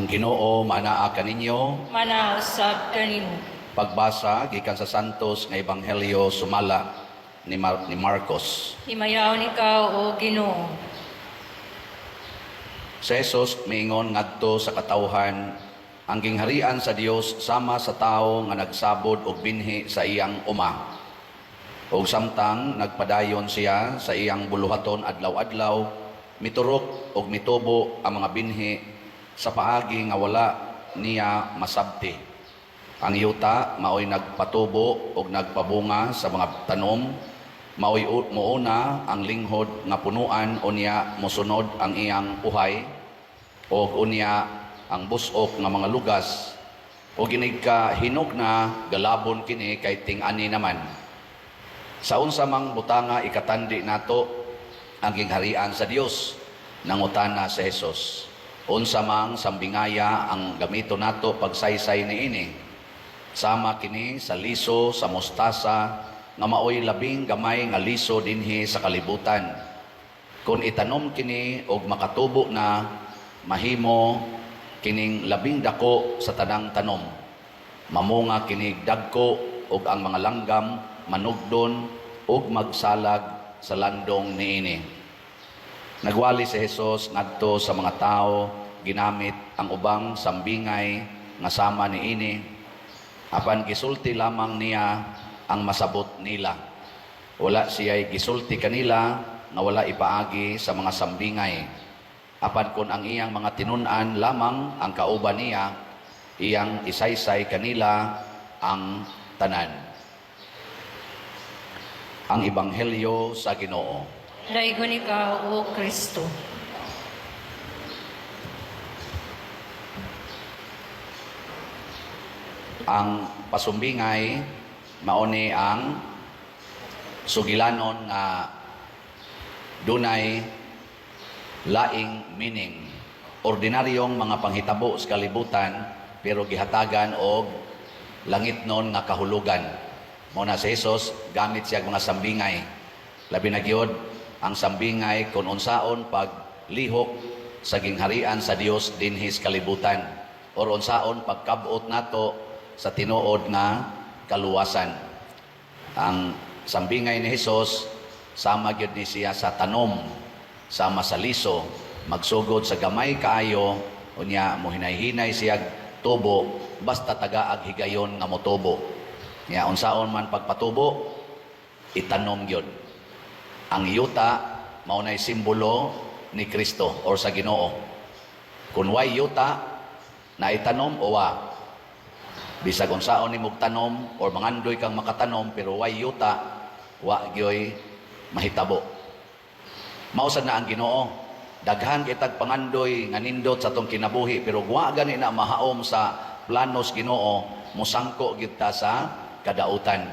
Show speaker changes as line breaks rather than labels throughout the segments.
Ang Ginoo manaa kaninyo.
Manausab kanimo.
Pagbasa gikan sa Santos nga Ebanghelyo sumala ni Marcos.
Himayaw ikaw o Ginoo.
Si Jesus miingon ngadto sa katawhan, ang gingharian sa Dios sama sa tawo nga nagsabod og binhi sa iyang uma. Og samtang nagpadayon siya sa iyang buluhaton adlaw-adlaw, miturok og mitubo ang mga binhi sa paagi nga wala niya masabti. Ang yuta maoy nagpatubo og nagpabunga sa mga tanom, maoy muuna ang linghod nga punuan unya mosunod ang iyang uhay, og unya ang busok nga mga lugas, o ginig ka hinog na galabon kini kay ting-ani naman. Sa unsa mang butanga ikatandi nato ang gingharian sa Dios, nangutana sa Jesus. Unsa mang sambingaya ang gamito nato pagsaysay niini? Sama kini sa liso sa mostasa nga maoy labing gamay nga liso dinhi sa kalibutan. Kung itanom kini og makatubo na, mahimo kining labing dako sa tanang tanom. Mamunga kini dagko og ang mga langgam manugdon og magsalag sa landong niini. Nagwali si Jesus ngadto sa mga tao, ginamit ang ubang sambingay nga sama niini, apan gisulti lamang niya ang masabot nila. Wala siya'y gisulti kanila nga wala ipaagi sa mga sambingay. Apan kun ang iyang mga tinun-an lamang ang kauban niya, iyang isaysay kanila ang tanan. Ang Ebanghelyo sa Ginoo.
Daigon ikaw o Kristo.
Ang pasumbingay mauni ang sugilanon nga dunay laing meaning. Ordinaryong mga panghitabo sa kalibutan pero gihatagan og langit non nga kahulugan. Muna si Jesus gamit siya mga sambingay. Labi na gyud ang sambingay kung unsaon paglihok sa gingharian sa Dios dinhi sa kalibutan, or unsaon pagkabot nato sa tinuod nga kaluwasan. Ang sambingay ni Jesus sama gyud ni siya sa tanom, sama sa liso, magsugod sa gamay kaayo, unya mohinay-hinay siya tubo basta tagaag higayon nga motubo. Nya unsaon man pagpatubo, itanom gyud. Ang yuta maunay simbolo ni Kristo or sa Ginoo. Kung way yuta na itanom o wa, bisag unsaon ni mugtanom or mangandoy kang makatanom pero way yuta, wa gyoy mahitabo. Mausad na ang Ginoo, daghan kitag pangandoy nga nindot sa tong kinabuhi pero wa gani na mahaom sa planos Ginoo, musangko kita sa kadautan.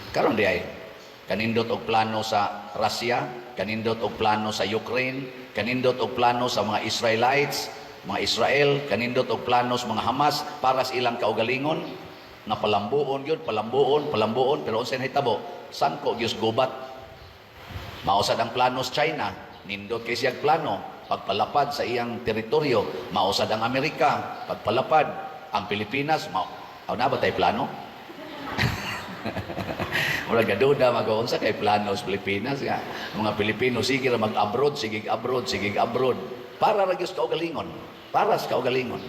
Karon di ay kanindot og plano sa Russia, kanindot og plano sa Ukraine, kanindot og plano sa mga Israelites, mga Israel, kanindot og plano sa mga Hamas para sa ilang kaugalingon nga palambuon gyud, palambuon pero unsay nahitabo? Sangko gyud gubat. Mausad ang plano sa China, nindot kay siyang plano pagpalapad sa iyang teritoryo. Mausad ang Amerika pagpalapad, ang Pilipinas na ba tay plano? Mula gaduda mag-uunsa kay plano sa Pilipinas nga mga Pilipino sige ra mag-abroad, sige abroad para ra gyud kaugalingon, para sa kaugalingon.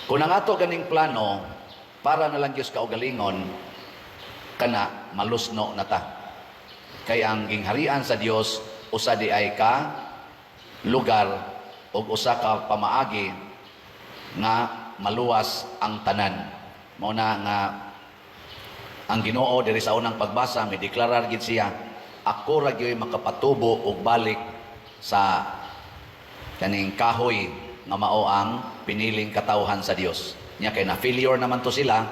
Kung ang ato ganing plano para na lang gyud kaugalingon, kana malusno na ta. Kay ang gingharian sa Dios usa di ay ka lugar ug usa ka pamaagi nga maluwas ang tanan. Mao na nga ang Ginoo diri sa unang pagbasa may deklarar gid siya, ako ra gyoy makapatubo og balik sa kaning kahoy nga mao ang piniling katawhan sa Dios. Nya kay na failure naman to sila,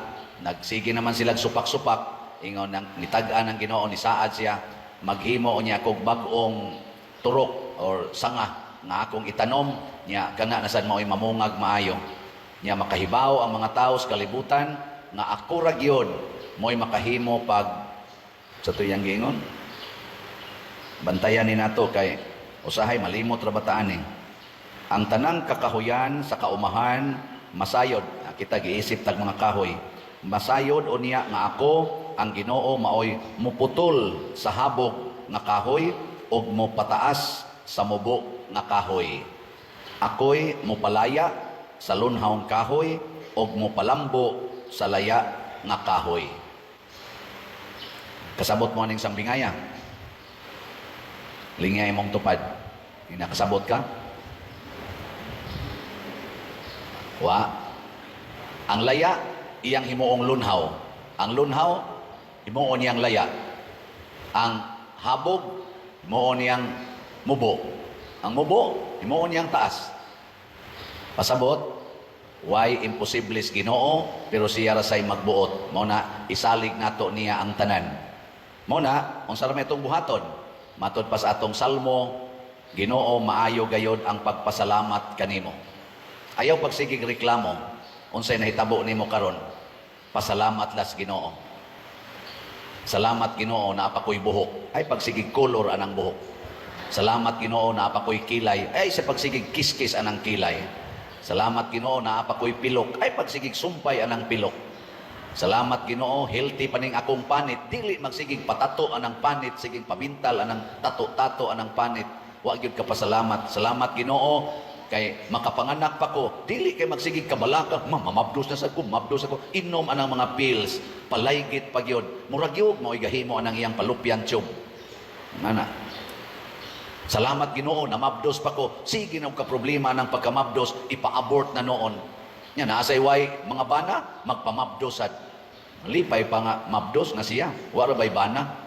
nagsige naman sila supak-supak, ingon nang nitag-an ang Ginoo ni saad siya maghimo niya kog bag-ong turok or sanga nga akong itanom nya kana nasad mao'y mamungag maayo. Nya makahibaw ang mga tawo sa kalibutan nga ako ra gyud mo'y makahimo pag sa tuyang gingon. Bantayan ni nato kay usahay malimot ra bataan ang tanang kakahuyan sa kaumahan masayod. Kita giisip tag mga kahoy. Masayod o niya nga ako ang Ginoo maoy muputol sa habog nga kahoy ug mopataas sa mubo nga kahoy. Ako'y mopalaya sa lunhawng kahoy ug mopalambo sa laya nga kahoy. Kasabot mo ning sambingaya. Lingay mong tupad. Nakasabot ka? Wa. Ang laya, iyang himuong lunhaw. Ang lunhaw, himuon niyang laya. Ang habog, himuon niyang mubo. Ang mubo, himuon niyang taas. Pasabot, why imposibles Ginoo, pero siya rasay magbuot. Mao na, isalig nato niya ang tanan. Mao na, unsa ra may itong buhaton? Matod pa sa atong salmo, Ginoo maayo gayod ang pagpasalamat kanimo. Ayaw pagsigig reklamo, unsay nahitabo nimo karon. Pasalamat las Ginoo. Salamat Ginoo na apakoy buhok. Ay pagsigig kolor anang buhok. Salamat Ginoo na apakoy kilay. Ay sa pagsigig kiskis anang kilay. Salamat Ginoo na apakoy pilok. Ay pagsigig sumpay anang pilok. Salamat Ginoo, healthy paning akong panit. Dili magsigig patato anang panit, sigig pabintal anang tato-tato anang panit. Wa gyud ka pasalamat. Salamat Ginoo kay makapanganak pa ko. Dili kay magsigig kabalaka, mamabdos na sa ko, mabdos ako. Inom anang mga pills, palaygit pa gyud. Murag gyud mao igahimo anang iyang palupyan tube. Ana. Salamat Ginoo na mabdos pa ko. Sige na ka problema ng pagkamabdos, ipa-abort na noon. Nya naasay way mga bana magpamabdosad. Lipay pa nga mabdos na siya. Wala bay bana.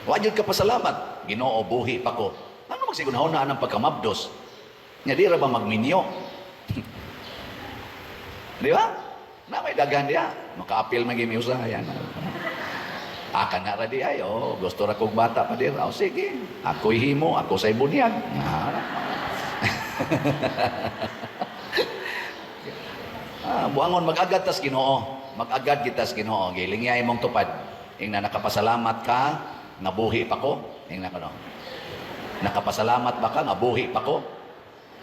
Wa jud ka pasalamat. Ginoo buhi pa ko. Ano magsigunahon na ang pagkamabdos? Nya di ra ba magminyo? Di ba? Na may dagan dia. Maka-appeal magimi usa yan. Aka na ra di ay, oh, gusto ra kog bata pa di ra. Oh, sige. Ako'y himo, ako say bunyag. Buangon mag-agad tas Ginoo. Mag-agad kitas Ginoo. Gilingyay mong tupad. Ingna nakapasalamat ka, nabuhi pa ko. Ingna ko no. Nakapasalamat ba ka, nabuhi pa ko.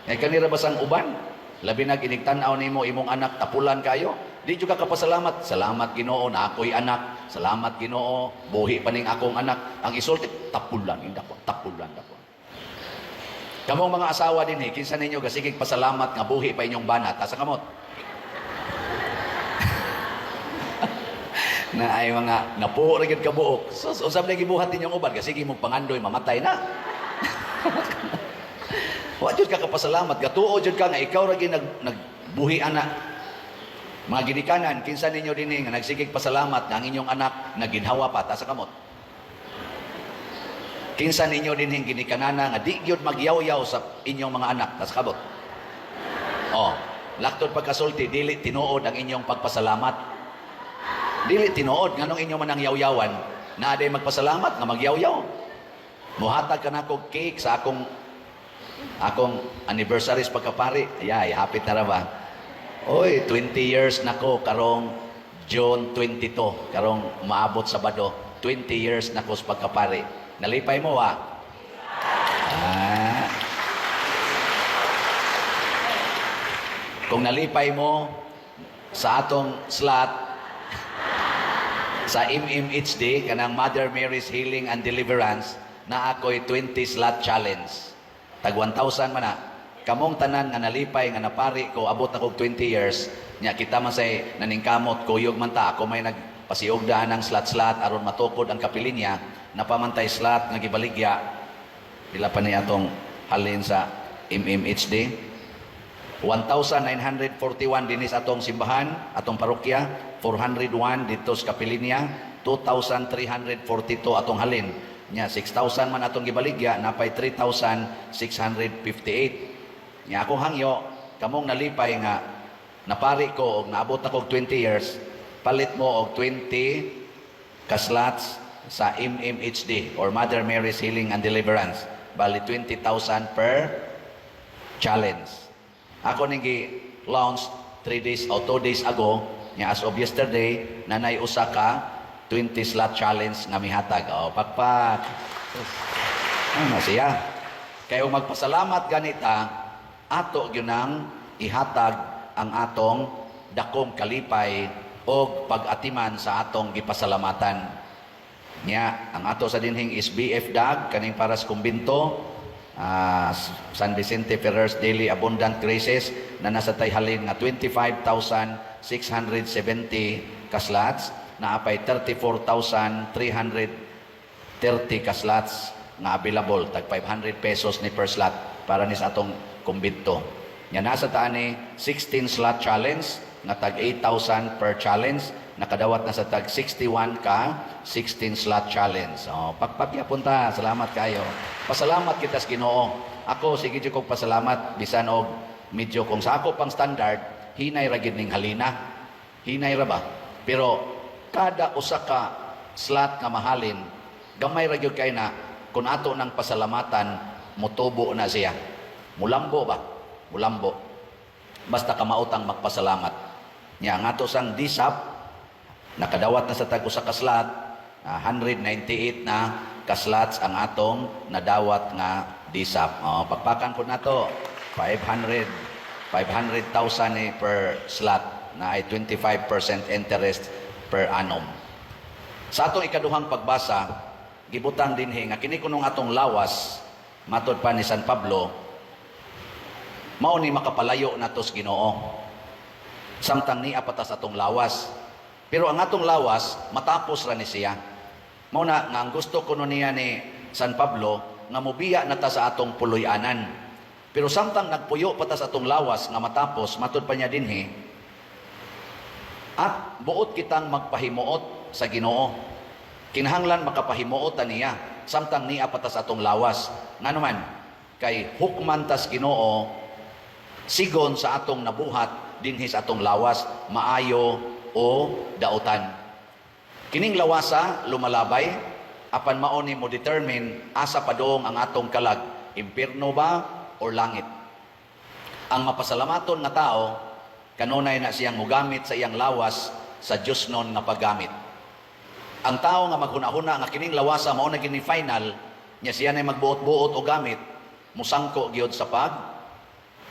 Ngay kanira basang uban, labi na giniktan-aw nimo imong anak tapulan kayo. Di jud ka kapasalamat. Salamat Ginoo na ako'y anak. Salamat Ginoo, buhi pa ning akong anak. Ang isulti tapulan indako, tapulan dako. Kamong mga asawa dinhi, kinsa ninyo gasigig pasalamat nga buhi pa inyong banat sa kamot. Na ay mga napuo ra gyud ka buok. So usab na gibuhat ninyong uban kasi mo pangandoy mamatay na. Wa jud ka kapasalamat, gatuo jud ka nga ikaw ra gyud nagbuhi ana. Mga ginikanan, kinsa ninyo dinhi nga nagsigig pasalamat nga ang inyong anak naginhawa pa ta sa kamot. Kinsa ninyo dinhi ginikanana nga di gyud magyaw-yaw sa inyong mga anak ta sa kamot. Oh, laktod pagkasulti dili tinuod ang inyong pagpasalamat. Dili tinuod nganong inyo man ang yaw-yawan na aday magpasalamat nga magyaw-yaw. Muhatag ka na kog cake sa akong anniversary sa pagkapari. Ay, hapit na ra ba? Oy, 20 years na ko karong June 22, karong maabot Sabado. 20 years na ko sa pagkapari. Nalipay mo ha? Kung nalipay mo sa atong slot sa MMHD, kanang Mother Mary's Healing and Deliverance, na ako'y 20 slot challenge. Tag 1,000 man na. Kamong tanan nga nalipay nga napari ko abot na kog 20 years nya kita man say naningkamot kuyog man ta ako may nagpasiugdaan ng slot aron matukod ang kapilinya napamantay slot nga gibaligya dila pa ni atong halin sa MMHD 1941 dinis atong simbahan atong parokya 401 dito sa kapilinya 2342 atong halin nya 6,000 man atong gibaligya napay 3,658 nya akong hangyo, kamong nalipay nga napari ko og naabot na kog 20 years, palit mo og 20 ka-slots sa MMHD or Mother Mary's Healing and Deliverance. Bali 20,000 per challenge. Ako ning gi-launch 3 days o 2 days ago, nya as of yesterday, nanay usa ka 20 slot challenge nga mihatag. O, pakpak. Ano siya? Kayo magpasalamat ganita, ato gyunang ihatag ang atong dakong kalipay o pag-atiman sa atong gipasalamatan. Nya, ang ato sa dinhing is BF Dag, kaning para sa kumbinto, San Vicente Ferrers Daily Abundant Graces na nasa tayhalin nga 25,670 kaslats, na apay 34,330 kaslats nga available, tag 500 pesos ni per slot para ni sa atong kumbinto. Nya nasa taani 16 slot challenge nga tag 8,000 per challenge, nakadawat na sa tag 61 ka 16 slot challenge. Pagpapya punta, salamat kayo. Pasalamat kita sa Ginoo. Ako sige jud kog pasalamat bisan og medyo kung sa ako pang standard hinay ra gid ning halina. Hinay ra ba? Pero kada usa ka slot nga mahalin, gamay ra gyud kay na kun ato nang pasalamatan motubo na siya. Mulambo ba? Mulambo. Basta kamautang magpasalamat. Nya nga ato sang disap nakadawat na sa tag usa ka slot, 198 na kaslots ang atong nadawat nga disap. Pagpakan ko na to 500,000 ni per slot na ay 25% interest per annum. Sa atong ikaduhang pagbasa, gibutang dinhi nga kini kunong atong lawas matod pa ni San Pablo, mao ni makapalayo nato sa Ginoo. Samtang ni apatas atong lawas. Pero ang atong lawas matapos ra ni siya. Mao na nga ang gusto kuno niya ni San Pablo nga mobiya na ta sa atong puloy-anan. Pero samtang nagpuyo pa ta sa atong lawas nga matapos, matud pa niya dinhi, at buot kitang magpahimuot sa Ginoo. Kinahanglan makapahimuot ta niya samtang niya pa ta sa atong lawas. Nganuman kay hukman tas Ginoo sigon sa atong nabuhat dinhi sa atong lawas, maayo o dautan. Kining lawasa lumalabay apan mao ni mo determine asa padong ang atong kalag, impierno ba o langit. Ang mapasalamaton nga tao kanunay na siyang mogamit sa iyang lawas sa Dios non nga paggamit. Ang tao nga maghuna-huna nga kining lawasa mao na gini final nya siya nay magbuot-buot o gamit, musangko gyud sa pag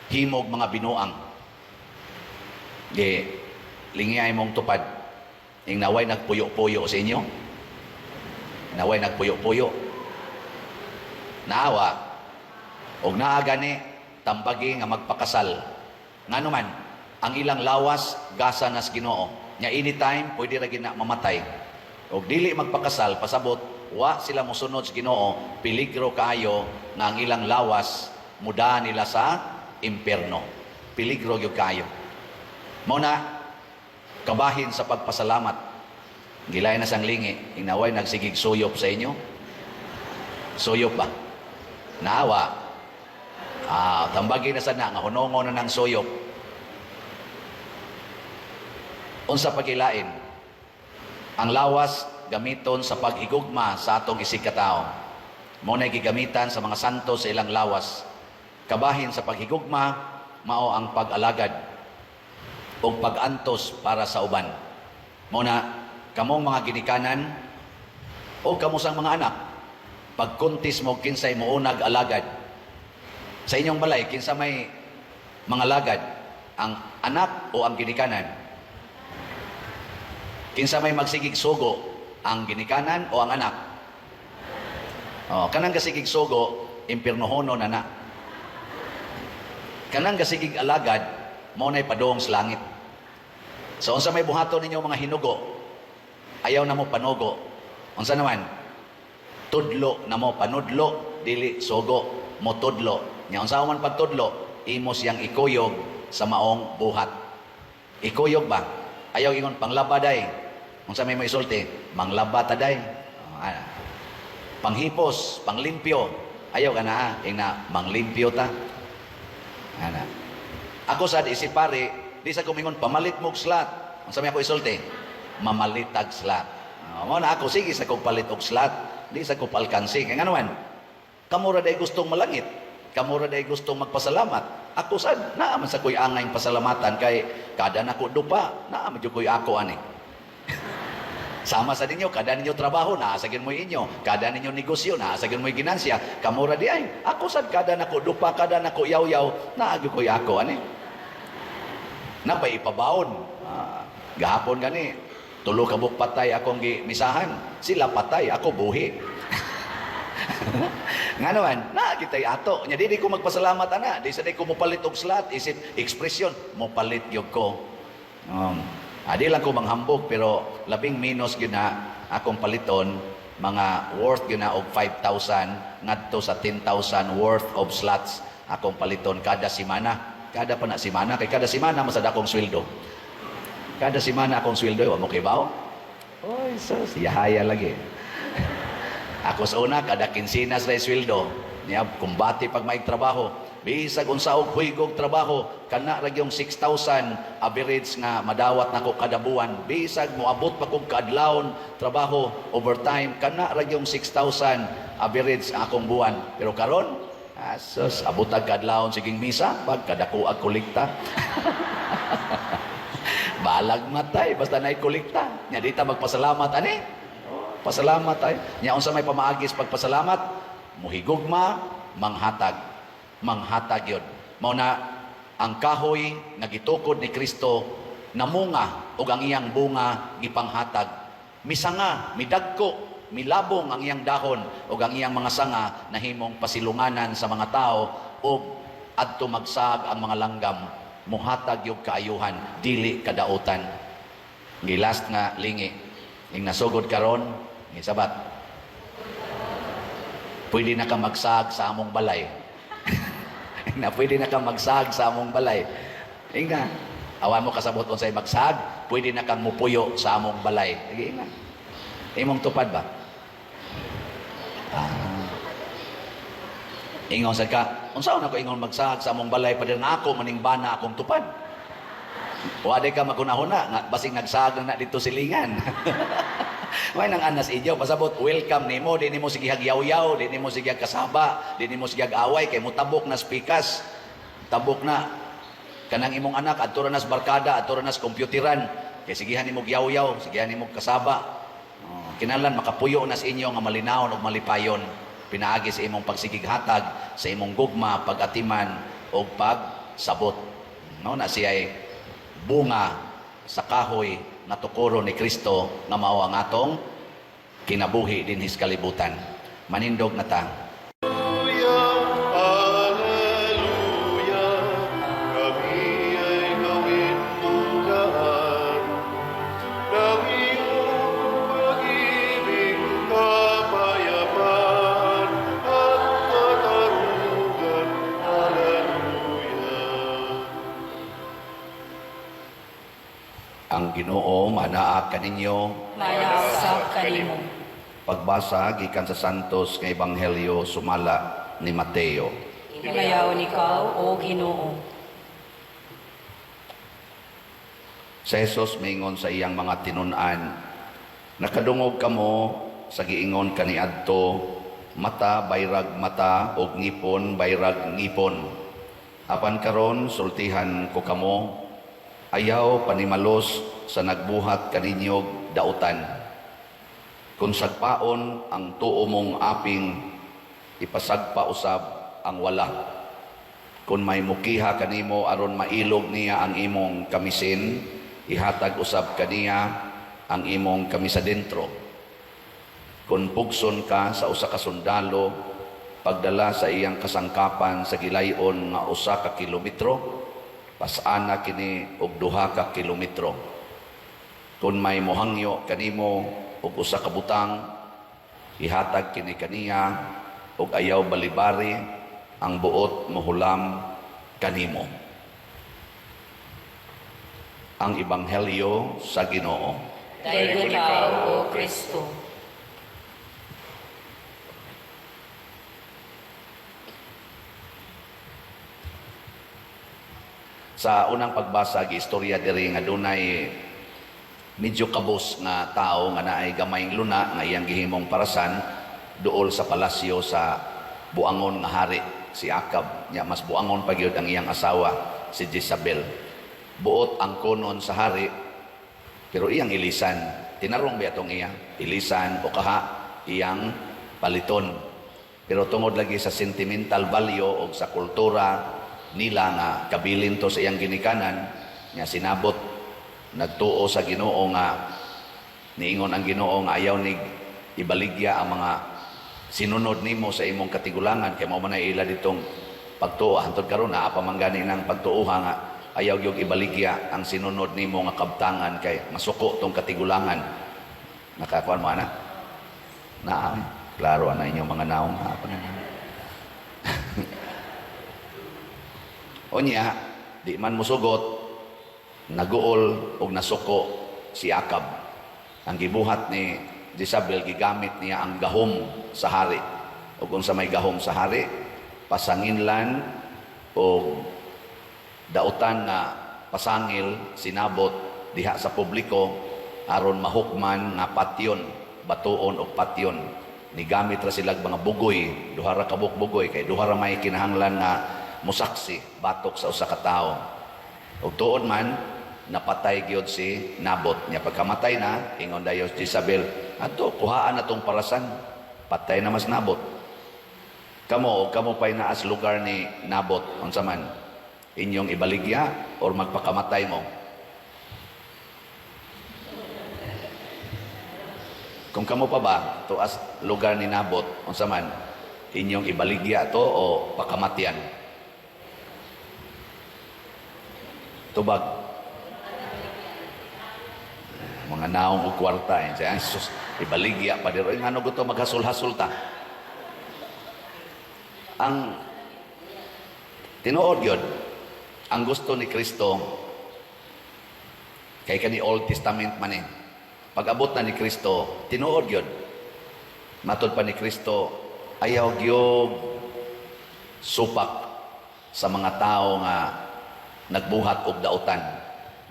himog mga binuang. Lingi ay mong tupad. Ing naway nagpuyo-puyo sa inyo. Naway nagpuyo-puyo. Naawa. Og naa gani tambagi nga magpakasal. Nganuman ang ilang lawas gasa nas Ginoo. Nya anytime pwede ra gid na mamatay. Og dili magpakasal pasabot wa sila mosunod sa Ginoo, peligro kaayo nga ang ilang lawas muda nila sa impierno. Peligro gyud kaayo. Mao na kabahin sa pagpasalamat. Gilay na sang lingi, inaway nagsigig suyop sa inyo. Suyop ba? Naawa. Tambagi na sana, nga hunongo na ng suyop. Unsa pagilain, ang lawas gamiton sa paghigugma sa atong isikatao. Mao nay gigamitan sa mga santo sa ilang lawas. Kabahin sa paghigugma, mao ang pag-alagad o pag-antos para sa uban. Muna, kamong mga ginikanan o kamusang mga anak, pagkuntis mo kinsay mo unag alagad. Sa inyong balay, kinsa may mga alagad, ang anak o ang ginikanan? Kinsa may magsigig sugo, ang ginikanan o ang anak? Kanang gasigig sugo, impiernohono na na. Kanang gasigig alagad, mao nay padong sa langit. So unsa may buhaton ninyo mga hinugo, ayaw na mo panugo. Unsa naman? Tudlo na mo panudlo, dili sugo, mo tudlo. Nya unsa man pagtudlo, imo siyang ikuyog sa maong buhat. Ikuyog ba? Ayaw ingon panglaba day. Unsa may maisulti? Manglaba ta day. Panghipos, panglimpyo. Ayaw ka na na manglimpyo ta. Ako sad isipari, di sa kumingon pamalit mog slot. Ang sabi ako isulti, mamalitag slot. Mo na ako sige sa kog palit og slot, di sa ko palkansi. Kaya naman, kamura day gustong malangit, kamura day gustong magpasalamat. Ako sad naaman sa koy angay pasalamatan kay kada nako dupa, naaman jud koy ako ani. Sama sa ninyo, kada ninyo trabaho, naasagin mo inyo. Kada ninyo negosyo, naasagin mo ginansya. Kamura di ay, ako sad kada nako dupa, kada nako yaw-yaw, naagi ko ako, ani? Napay ipabaon. Gahapon gani, tulo ka buk patay akong gimisahan. Sila patay, ako buhi. Nga naman, kita'y ato. Nya di ko magpasalamat, ana. Di sa di ko mupalit og slat, isip, ekspresyon, mupalit yun ko. Di lang ko manghambog, pero labing minus yun na akong paliton, mga worth yun na og 5,000, ngadto sa 10,000 worth of slots akong paliton kada simana. Kada pa na simana, kay kada simana masad akong sweldo. Kada simana akong sweldo, wa mo kay bao? Oy, sus, yahaya lagi. Ako sa una, kada kinsinas na sweldo. Niya, kumbati pag may trabaho. Bisag unsaog huigog trabaho, kana ra yung 6,000 average nga madawat nako kada buwan. Bisag moabot pa kog kaadlawon trabaho overtime, kana ra yung 6,000 average ang akong buwan. Pero karon, asos abotag kaadlawon siging misa pag kada ko ag kolekta. Balag matay basta nay kolekta. Nya dita magpasalamat ani. Pasalamat ay. Nya unsa may pamaagis pagpasalamat? Muhigugma, manghatag yun. Mao na ang kahoy nga gitukod ni Kristo namunga ug ang iyang bunga gipanghatag. Misanga, midagko, milabong ang iyang dahon ug ang iyang mga sanga nahimong pasilunganan sa mga tao ug adto magsag ang mga langgam. Muhatag yung kaayuhan, dili kadautan. Gilast nga lingi. Ning nasugod karon, sabat. Pwede na ka magsag sa among balay. Na pwede na kang magsag sa among balay. Inga, awan mo kasabot unsay magsag, pwede na kang mupuyo sa among balay. Sige, inga. Imong tupad ba? Ingon sa ka, unsaon ako ingon magsag sa among balay, padil na ako maning bana akong tupad. Wala ka magunahuna, nga basing nagsag na dito silingan. May nang anas inyo, pasabot, welcome nimo, di nimo sige hagyaw-yaw, di nimo sige kasaba, di nimo sige away, kay mo tabok na spikas, tabok na, kanang imong anak, adto ra nas barkada, adto ra nas kompyuteran, kay sigihan nimo gyaw-yaw, sigihan nimo kasaba, kinalan makapuyo nas inyo nga malinawon ug malipayon, pinaagi sa imong pagsigighatag, sa imong gugma, pagatiman, o pagsabot. No, na siya'y bunga sa kahoy na tukuro ni Kristo nga mao ang atong kinabuhi dinhi sa kalibutan. Manindog na ta. Ang Ginoo manaak kaninyo.
Mayasap kanimo.
Pagbasa gikan sa Santos nga Ebanghelyo sumala ni Mateo.
Himayaw ikaw, O Ginoo.
Sa Jesus mingon sa iyang mga tinun-an, nakadungog kamo sa giingon kaniadto, mata bayrag mata ug ngipon bayrag ngipon. Apan karon sultihan ko kamo, ayaw panimalos sa nagbuhat kaninyog dautan. Kung sagpaon ang tuo mong aping, ipasagpa usab ang wala. Kung may mukiha kanimo aron mailog niya ang imong kamisin, ihatag usab kaniya ang imong kamisadentro. Kung pugson ka sa usa ka sundalo, pagdala sa iyang kasangkapan sa gilayon nga usa ka kilometro, pasana kini og 2 ka kilometro. Kung may mohangyo kanimo og usa ka butang, ihatag kini kaniya og ayaw balibari ang buot mohulam kanimo. Ang Ebanghelyo sa Ginoo.
Dayon ikaw, O Kristo.
Sa unang pagbasa giistorya diri nga dunay medyo kabos nga tao nga naay gamayng luna nga iyang gihimong parasan duol sa palasyo sa buangon nga hari si Akab. Nya mas buangon pa gyud ang iyang asawa si Jezabel. Buot ang konon sa hari pero iyang ilisan tinarong ba itong iya, ilisan o kaha iyang paliton. Pero tungod lagi sa sentimental value o sa kultura nila nga kabilin to sa iyang ginikanan, nga sinabot nagtuo sa Ginoo nga niingon ang Ginoo nga ayaw ni ibaligya ang mga sinunod nimo sa imong katigulangan, kay mao man ay ila ditong pagtuo hantod karon naa pa man gani ng pagtuuha nga ayaw gyud ibaligya ang sinunod nimo nga kabtangan kay masuko tong katigulangan. Nakakuan mo ana? Naa, klaro ana inyong mga naong hapon. Onya, di man musugot, naguol o nasuko si Akab. Ang gibuhat ni Jezabel, gigamit niya ang gahom sa hari. O kung sa may gahom sa hari, pasanginlan o dautan nga pasangil, sinabot diha sa publiko, aron mahukman nga patyon, batuon o patyon. Nigamit ra sila mga bugoy, duhara kabuk bugoy, kay duhara may kinahanglan nga musaksi, batok sa usa ka tawo. Ug tuod man, napatay gyud si Nabot. Nya pagkamatay na, ingon dayo si Jezabel, ato kuhaan atong parasan, patay na mas Nabot. Kamo pa'y naas lugar ni Nabot, unsa man, inyong ibaligya or magpakamatay mo? Kung kamo pa ba, tuas lugar ni Nabot, unsa man, inyong ibaligya to o pakamatyan? Tubag. Mga naong o kwarta. Siya, sus, ibaligya pa dito. Ano gusto maghasul-hasul ta? Ang tinuod yun, ang gusto ni Kristo, kay kani Old Testament man eh. Pag-abot na ni Kristo, tinuod yun. Matod pa ni Kristo, ayaw gyud supak sa mga tao nga nagbuhat og dautan.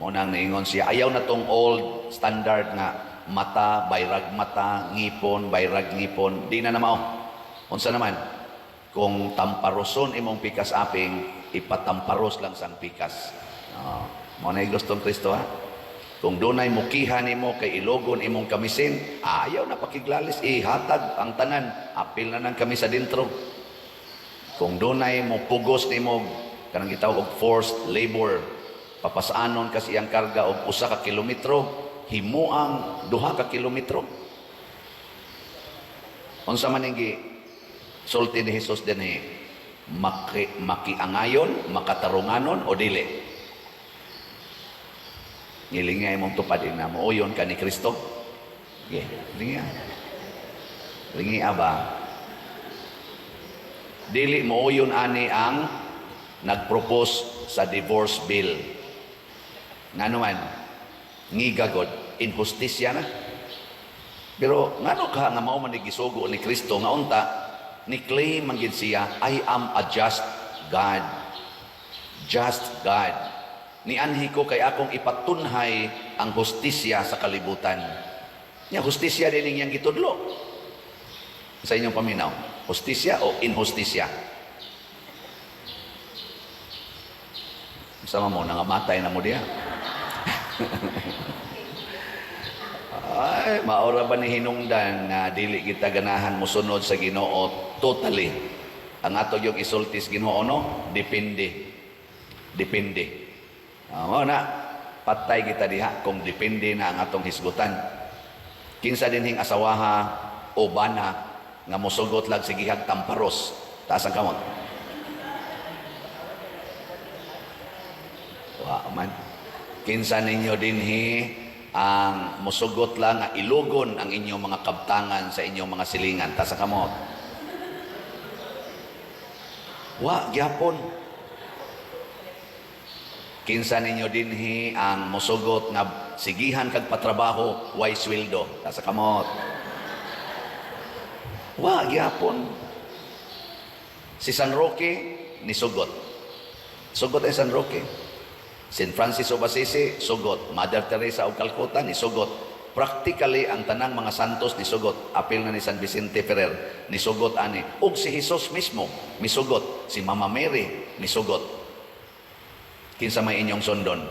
Munang niingon siya, ayaw na tong old standard nga mata, bayrag mata, ngipon, bayrag ngipon. Di na namao. Unsa naman? Kung tamparoson imong pikas aping, ipatamparos lang sang pikas. Mo na gustong Kristo ha? Kung dunay mukihan nimo kay ilogon imong kamisin, ayaw na pakiglalis, ihatag ang tanan, apil na ng kamis sa dintro. Kung dunay mo pugos nimo, kanang gitawag og forced labor, papasanon kasi ang karga og 1 ka kilometro, himuang 2 ka kilometro. Unsa man ning sulti ni Jesus dinhi, makiangayon, makatarunganon o dili? Ngilingay mong tupad na mo uyon ka ni Kristo. Lingi aba. Dili mo uyon ani ang nagpropose sa divorce bill. Nga naman, ngigagod, injustisya na. Pero ngano ka nga mao man gisugo ni Kristo nga unta, ni claim man gid siya, I am a just God. Just God. Nianhi ko kay akong ipatunhay ang hustisya sa kalibutan. Nya hustisya din yang gitudlo. Sa inyong paminaw, hustisya o inhustisya? Sama mo, nangamatay na mo diya. Ay, maura ba ni hinungdan na dili kita ganahan musunod sa Ginoo totally? Ang ato yung isultis Ginoo, no? Depende. Mao na, patay kita diha kung depende na ang atong hisgutan. Kinsa dinhing asawaha o bana nga musugot lang sigihag tamparos. Taas ang kamot. Man. Kinsa ninyo dinhi ang musugot lang nga ilugon ang inyong mga kabtangan sa inyong mga silingan. Ta sa kamot. Gyapon. Kinsa ninyo dinhi ang musugot nga sigihan kag patrabaho, way sweldo. Ta sa kamot. Gyapon. Si San Roque ni sugot. Sugot ay San Roque. St. Francis of Assisi, sugot. Mother Teresa of Calcutta, ni sugot. Practically, ang tanang mga santos ni sugot. Apil na ni San Vicente Ferrer, ni sugot ani. Ug si Jesus mismo, ni sugot. Si Mama Mary, ni sugot. Kinsa may inyong sundon?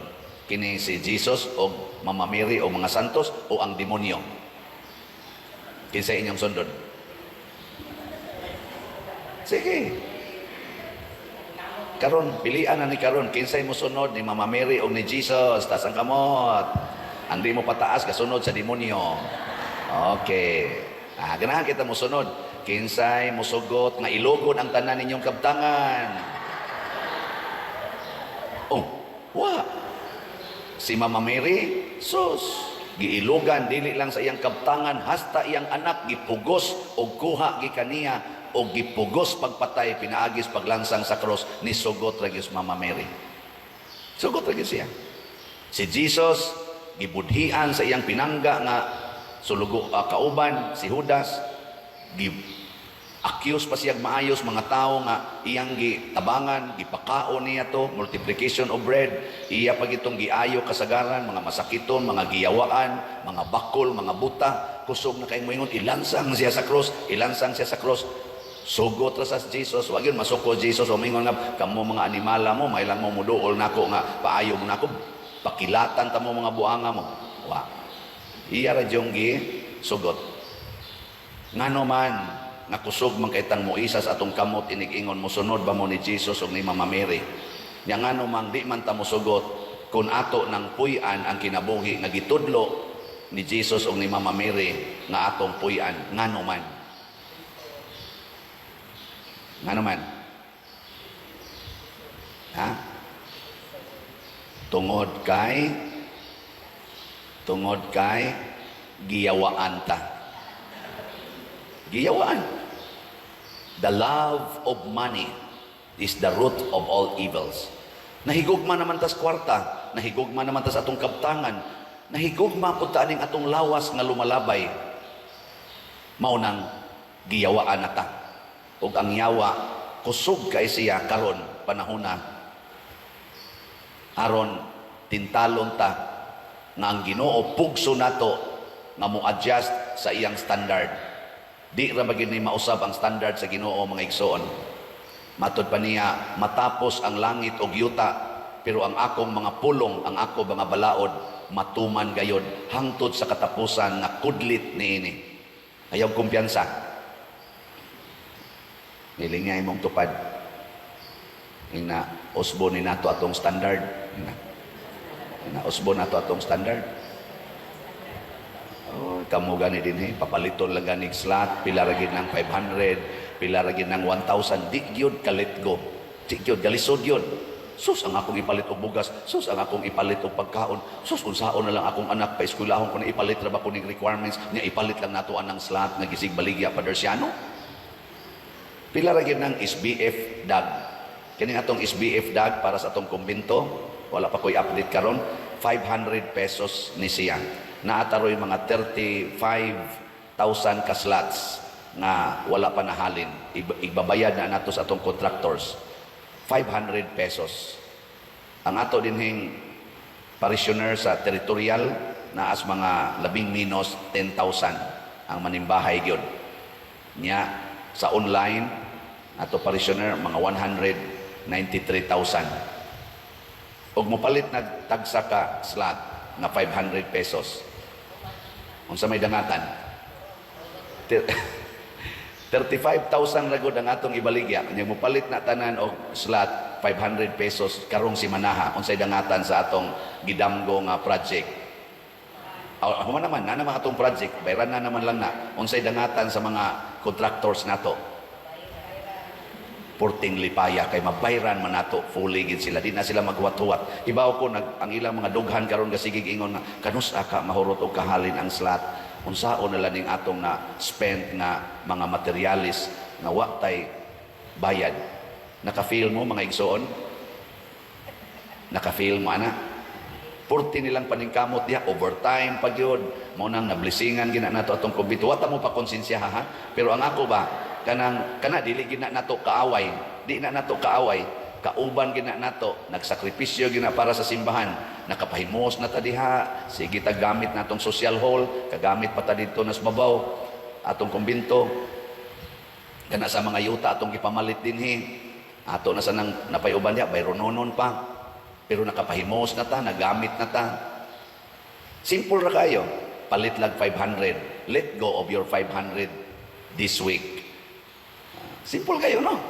Kini si Jesus o Mama Mary o mga santos o ang demonyo? Kinsa inyong sundod? Sige. Karon, pilian na ni karon. Kinsay mo sunod ni Mama Mary o ni Jesus? Tas ang kamot. Ang di mo pataas, kasunod sa demonyo. Okay. Ganahan kita mo sunod. Kinsay mo sugot nga ilugod ang tanan ninyong kabtangan. Oh, wa. Si Mama Mary, sus. Giilugan, dili lang sa iyang kabtangan, hasta iyang anak, gipugos o kuha gikaniya o gipugos pagpatay, pinaagis paglansang sa cross, ni sugot ragis Mama Mary. Sugot ragis siya. Si Jesus, gibudhian sa iyang pinangga nga sulugo kauban, si Judas, accuse pa siyang maayos mga tao nga iyang gitabangan, gipakaon niya to, multiplication of bread, iya pag itong giayo kasagaran, mga masakiton, mga giyawaan, mga bakol, mga buta, kusog na kayong moingon, ilansang siya sa cross, ilansang siya sa cross. Sugot ra sa Jesus, wag yun masuko Jesus, o mingon nga, kamo mga animala mo, may lang mo muduol nako nga, paayo mo nako, pakilatan ta mo mga buanga mo. Wa. Iya ra jong sugot. Ngano man, nga kusog man kaitang mo isas atong kamot inig-ingon mo sunod ba mo ni Jesus o ni Mama Mary. Nya ngano man di man ta mo sugot kun ato nang puy-an ang kinabuhi nga gitudlo ni Jesus o ni Mama Mary nga atong puy-an ngano man. Ngano man? Ha? Tungod kay giyawaan ta. Giyawaan. The love of money is the root of all evils. Nahigugma naman tas kwarta, nahigugma naman tas atong kabtangan, nahigugma po taaning atong lawas nga lumalabay. Maunang giyawaan nata. Ug ang yawa, kusog kay siya karon panahona. Aron tintalon ta nga ang Ginoo pugso nato nga mo-adjust sa iyang standard. Di ra bagid ni mausab ang standard sa Ginoo mga igsoon. Matod pa niya, matapos ang langit og yuta, pero ang akong mga pulong, ang ako mga balaod, matuman gayod hangtod sa katapusan nga kudlit niini. Ayaw kumpiyansa. Nilingay mong tupad. Ina usbo ni nato atong standard. Ina usbo nato atong standard. Oh, kamo gani din papaliton lang ganig slot, pila ra gid ng 500, pila ra gid ng 1,000, di gyud kalit go. Di gyud galisod gyud. Sus ang akong ipalit og bugas, sus ang akong ipalit og pagkaon, sus unsaon na lang akong anak pa eskwelahon ko na ipalit ra ba kuning requirements, niya ipalit lang nato anang slot nga gisig baligya padersiano. Pila ra gid ng SBF dag. Kini atong SBF dag para sa atong kumbento, wala pa koy update karon, 500 pesos ni siya. Naataroy mga 35,000 ka slots nga wala pa nahalin. Igbabayad na nato sa atong contractors. 500 pesos. Ang ato dinhing parishioner sa territorial na as mga 10 ang manimbahay gyud. Nya sa online ato parishioner mga 193,000. Og mopalit na tagsa ka slot nga 500 pesos. Unsa may dangatan? 35,000 ragod ang atong ibaligya. Kanya mo palit na tanan og slot 500 pesos karong si manaha unsay dangatan sa atong gidamgo nga project. Human naman na naman atong project, bayran na naman lang na unsay dangatan sa mga contractors nato. Porting lipaya kay mabayran man nato fully gid sila, di na sila maghuwat-huwat. Ibaw ko ang ilang mga dughan karon gasigig ingon na kanus aka mahurot og kahalin ang slot, unsaon na lang atong na spend nga mga materialis nga wa tay bayad. Naka-feel mo mga igsoon? Naka-feel mo ana? Porti nilang paningkamot diha, overtime pag yun, mo nang nablisingan gina nato atong kumbito. Wata mo pa konsensya ha? Pero ang ako ba, kana dili gina nato kaaway, di na nato kaaway, kauban gina nato, nagsakripisyo gina para sa simbahan, nakapahimos na ta diha, sige ta gamit natong social hall, kagamit pa ta dito nas babaw, atong kumbinto, kana sa mga yuta atong gipamalit dinhi, ato na sa nang napayuban diha, bayrononon pa. Pero nakapahimos na ta, nagamit na ta. Simple ra kayo. Palit lang 500. Let go of your 500 this week. Simple kayo, no?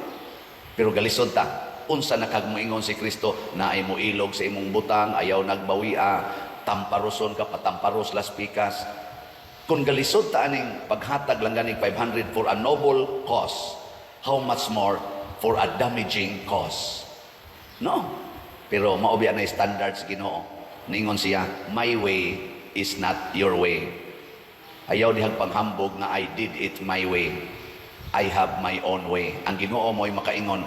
Pero galisod ta. Unsa nakagmoingon si Kristo na ay mo ilog sa imong butang, ayaw nagbawia, tamparoson ka, patamparos las pikas. Kung galisod ta aning paghatag lang ganing 500 for a noble cause, how much more for a damaging cause? No. Pero maobya na standards Ginoo. Ningon siya, my way is not your way. Ayaw dihang panghambog na I did it my way. I have my own way. Ang Ginoo mo'y makaingon,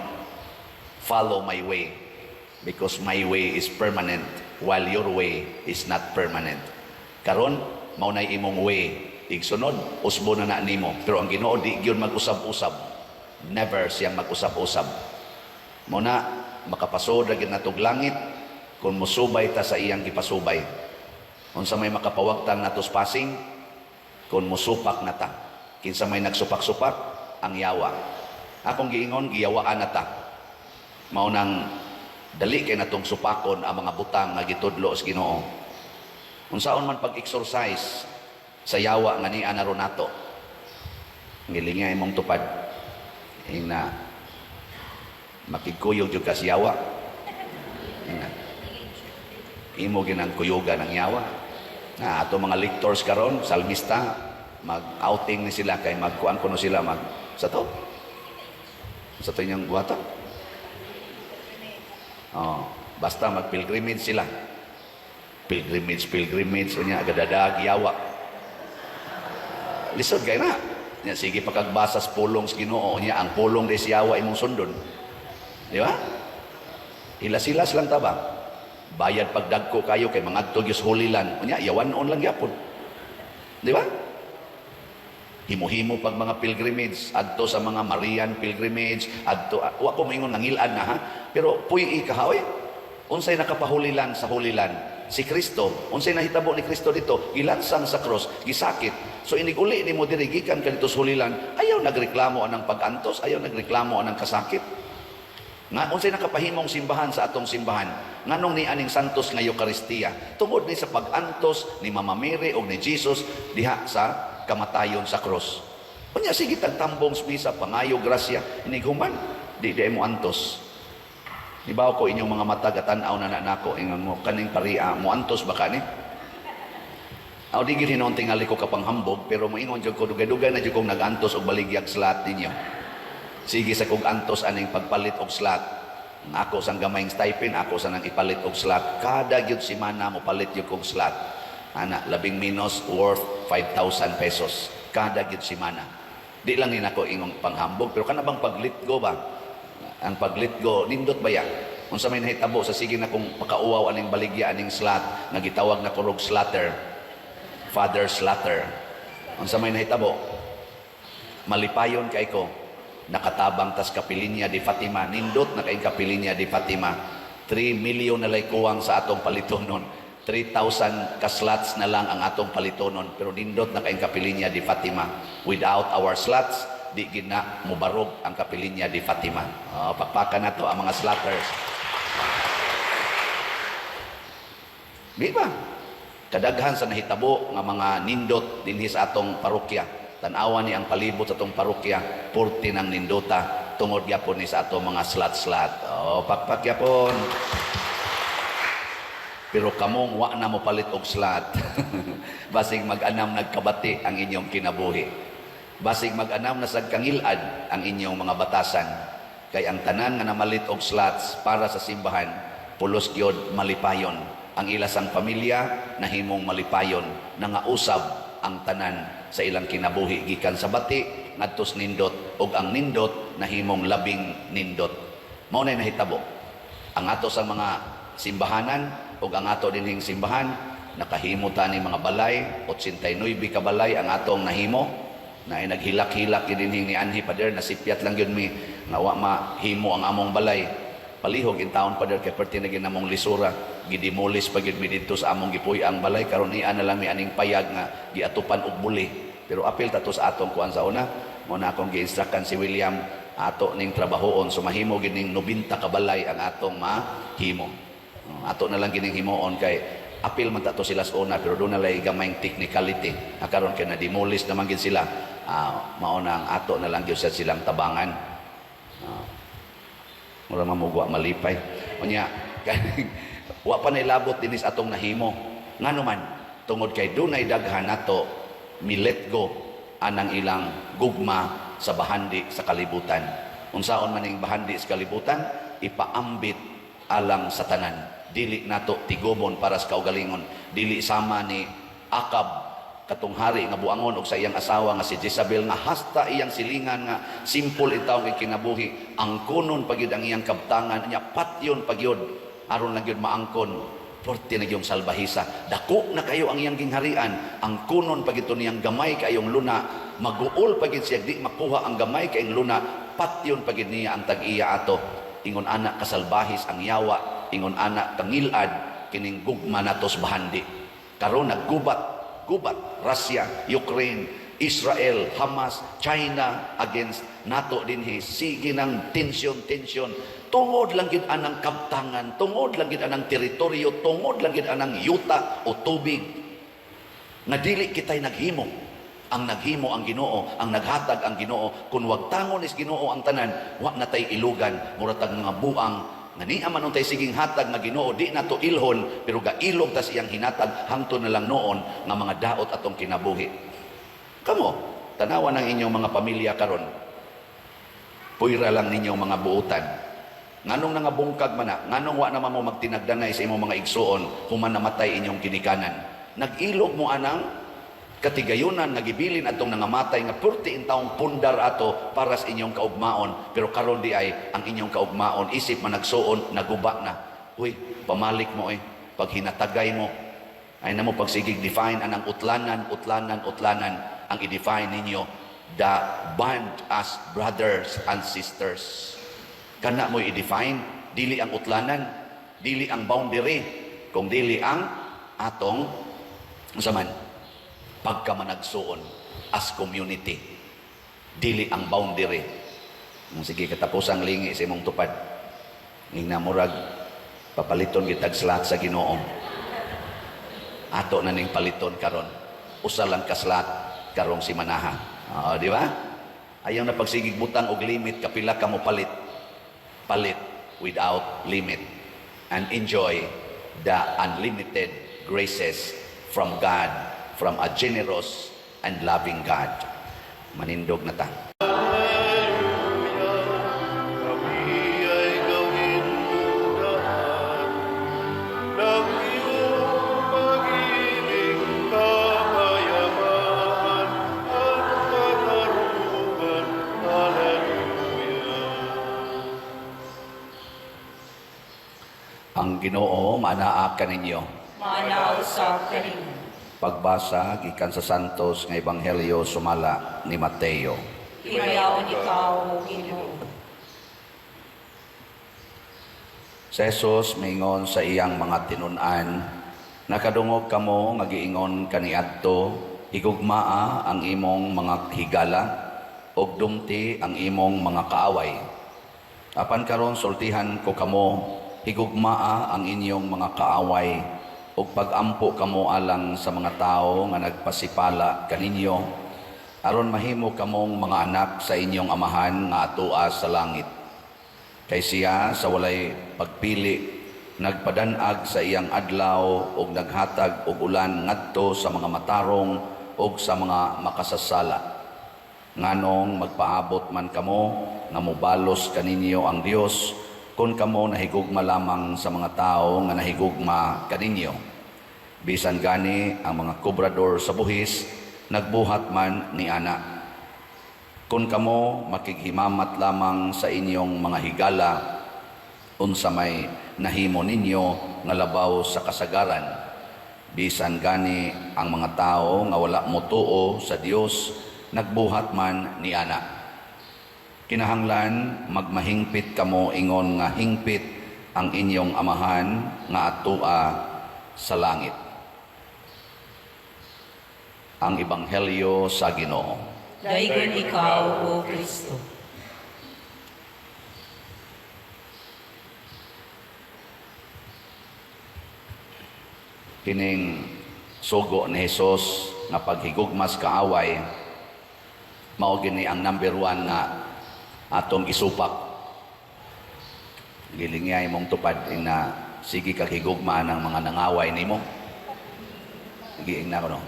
follow my way, because my way is permanent while your way is not permanent. Karon mao nay imong way, igsunod usbo na nimo. Pero ang Ginoo di gyud mag-usab-usab. Never siyang mag-usab-usab. Mao na makapasod ra gyud natog langit kung musubay ta sa iyang gipasubay. Unsa may makapawagtang natos passing kung musupak na ta. Kinsa may nagsupak-supak ang yawa. Akong giingon giyawaan na ta. Mao nang dali kay natong supakon ang mga butang nga gitudlo sa Ginoo. Unsaon man pag-exercise sa yawa nga ni anaron nato. Ngilingay imong tupad. Ina makikuyog jud ka sa yawa. Ina. Imo ginang kuyugan ang yawa. Na ato mga lectors karon, salmista, mag-outing ni sila kay magkuan kuno sila sa to. Sa to inyong buhata. Oh, basta mag-pilgrimage sila. Pilgrimage, unya agadadag yawa. Lisod kay na. Nya sige pakagbasa sa pulong sa Ginoo nya ang pulong des yawa imong sundon. Di ba? Hilas-hilas lang ta ba? Bayad pagdagko kayo kay mangadto gyud hulilan. Unya yawanon lang gyapon. Di ba? Himo-himo pag mga pilgrimage, adto sa mga Marian pilgrimage, adto, wa ko maingon nangilan na ha, pero puy ikahaw unsay nakapahulilan sa hulilan? Si Kristo. Unsay nahitabo ni Kristo dito? Gilansang sa cross, gisakit. So iniguli nimo diri gikan kadto sa hulilan, ayaw nagreklamo anang pag-antos, ayaw nagreklamo anang kasakit. Nga unsay nakapahimong simbahan sa atong simbahan? Nganong ni aning santos nga Eucharistia? Tungod ni sa pag-antos ni Mama Mary o ni Jesus diha sa kamatayon sa cross. Unya sige tagtambong sa misa, pangayo grasya, inighuman, di mo antos. Ibaw ko inyong mga mata gatan-aw na nako ingon mo kaning paria mo antos ba kani? Aw di gyud hinon tingali ko kapanghambog pero moingon jud ko dugay-dugay na jud kong nagantos og baligyag slat ninyo. Sige sa kog antos aning pagpalit og slat. Ako sang gamayng stipend, ako sa nang ipalit og slat. Kada gyud semana mo palit jud kog slat. Ana, labing minus worth 5,000 pesos. Kada gyud semana. Di lang ni nako ingong panghambog pero kana bang pag-let-go ba? Ang pag-let-go, nindot ba yan? Kung sa may nahitabo, sa sige na kung pakauwaw aning baligya, aning slat, nga gitawag na kurog slatter, father slatter. Kung sa may nahitabo, malipayon kay ko, nakatabang tas kapilinya di Fatima, nindot na kay kapilinya di Fatima, 3 million na lay kuwang sa atong palitonon, 3,000 kaslats na lang ang atong palitonon, pero nindot na kay kapilinya di Fatima. Without our slats, di gina mubarog ang kapilinya di Fatima. Pakpakan na to ang mga slatters. Di ba? Kadaghan sa nahitabo nga mga nindot dinhi sa atong parokya. Tan-awa ni ang palibot sa atong parokya, purti ng nindota tungod gyapon ni sa atong mga slat-slat. Pakpak gyapon. Pero kamong wa na mo palit og slat. Basig mag-anam nagkabati ang inyong kinabuhi. Basig mag-anam na sa kangilad ang inyong mga batasan. Kay ang tanan nga namalit og slots para sa simbahan, pulos gyud malipayon. Ang ilasang pamilya nahimong malipayon, nangausab ang tanan sa ilang kinabuhi gikan sa bati ngadtos nindot ug ang nindot nahimong labing nindot. Mao nay nahitabo. Ang ato sa mga simbahanan ug ang ato dinhing simbahan nakahimo ta ni mga balay, 89 ka balay ang atong nahimo. Na ay naghilak-hilak dinhing ni Anhi Pader, nasipyat lang yun mi nga wa mahimo ang among balay. Palihog in taon Pader kay perti na ginamong lisura, gidemolis pa gyud mi didto sa among gipuy ang balay karon ni ana lang mi aning payag nga giatupan og buli. Pero apil ta to sa atong kuan sa una, mo na akong gi-instructan si William ato ning trabahoon so mahimo gid ning 90 ka balay ang atong mahimo. Ato na lang kining himuon kay apil man tato sila sa una pero doon na lang gamayng technicality. Karon kay na demolish naman gid sila. Mao na ang ato na lang gyud sa silang tabangan. Mura mamugwa malipay. Unya wa pa nailabot dinis atong nahimo. Ngano man tungod kay dunay daghan nato mi-let go anang ilang gugma sa bahandi sa kalibutan. Unsaon man ning bahandi sa kalibutan, ipaambit alang sa tanan. Dili nato tigobon para sa kaugalingon. Dili sama ni Akab katong hari nga buangon og sa iyang asawa nga si Jezabel nga hasta iyang silingan nga simple itaw kay kinabuhi. Angkonon pagyud ang iyang kabtangan nya patyon pagyud aron lang gyud maangkon. Porte na yung salbahisa. Dako na kayo ang iyang gingharian. Ang kunon pagito niyang gamay kayong luna. Maguol pagit siya. Di makuha ang gamay kayong luna. Patyon pagit niya ang tag-iya ato. Ingon anak kasalbahis ang yawa. Ingon anak kangilad. Kining gugma natos bahandi. Karon naggubat. Russia, Ukraine, Israel, Hamas, China against NATO dinhi. Sige ng tension. Tungod lang gid anang kabtangan, tungod lang gid anang teritoryo, tungod lang gid anang yuta o tubig. Nga dili kitay naghimo. Ang naghimo ang Ginoo, ang naghatag ang Ginoo. Kung wag tangon is Ginoo ang tanan, wa na tay ilugan, muratag mga buang nga niya man tay siging hatag nga Ginoo, di na to ilhon, pero gailog tas iyang hinatag hangtod na lang noon nga mga daot atong kinabuhi. Kamo, tanawan ang inyong mga pamilya karon. Puyra lang ninyong mga buutan. Nganong nangabungkag man na, nganong wa naman mo magtinagdanay sa imong mga igsuon, human namatay inyong kinikanan. Nag-ilog mo anang katigayunan, nagibilin atong nangamatay nga purti intawong pundar ato para sa inyong kaugmaon. Pero karon di ay ang inyong kaugmaon, isip man nagsuon, naguba na. Uy, pamalik mo pag hinatagay mo, ay na mo pagsigig define anang utlanan. Ang i-define ninyo, the bond as brothers and sisters. Kana mo i-define, dili ang utlanan, dili ang boundary, kung dili ang atong usaman pagkamanagsuon as community. Dili ang boundary. Sige, katapusang lingi sa imong tupad. Ngina murag papaliton gitag slat sa Ginoo. Ato na ning paliton karon. Usa lang ka slat karong si manaha. Di ba? Ayaw na pagsigig butang og limit kapila ka mo palit without limit and enjoy the unlimited graces from God, from a generous and loving God. Manindog na ta. Ang Ginoo manaa kaninyo.
Manaw sa kanimo.
Pagbasa gikan sa Santos nga Ebanghelyo sumala ni Mateo.
Hinayaon ikaw, O Ginoo.
Sa Jesus mingon sa iyang mga tinun-an, nakadungog kamo nga giingon kaniadto, higugmaa ang imong mga higala ug dumti ang imong mga kaaway. Apan karon sultihan ko kamo, higugmaa ang inyong mga kaaway ug pagampo kamo alang sa mga tao nga nagpasipala kaninyo aron mahimo kamong mga anak sa inyong amahan nga atua sa langit. Kay siya sa walay pagpili nagpadanag sa iyang adlaw ug naghatag og ulan ngadto sa mga matarong ug sa mga makasasala. Nganong magpaabot man kamo nga mobalos kaninyo ang Dios kung kamo nahigugma lamang sa mga tao nga nahigugma kaninyo. Bisan gani ang mga kobrador sa buhis, nagbuhat man ni ana. Kung kamo makighimamat lamang sa inyong mga higala, unsa may nahimo ninyo nga labaw sa kasagaran. Bisan gani ang mga tao nga wala motuo sa Dios, nagbuhat man ni ana. Kinahanglan magmahingpit kamo ingon nga hingpit ang inyong amahan nga atua sa langit. Ang Ebanghelyo sa Ginoo.
Daigon ikaw, O Kristo.
kining sugo ni Hesus nga paghigugmas kaaway mao gini ang number 1 nga atong isupak. Gilingay mong tupad na sige ka higugma ng mga nangaway nimo. Giing na ko no.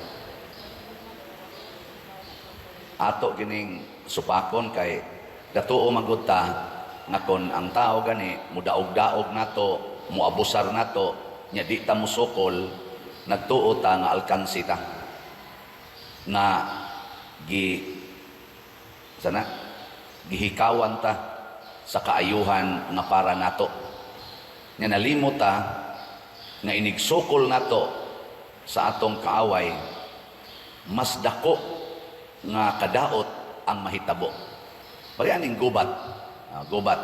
Ato gining supakon kay datuo maguta nga kon ang tao gani mudaog-daog nato, muabusar nato, nya di ta musukol, nagtuo ta nga alkansi ta. Nga gihikawan ta sa kaayuhan nga para nato. Nya nalimot ta nga inigsukol nato sa atong kaaway, mas dako nga kadaot ang mahitabo. Parianing gubat. Gubat.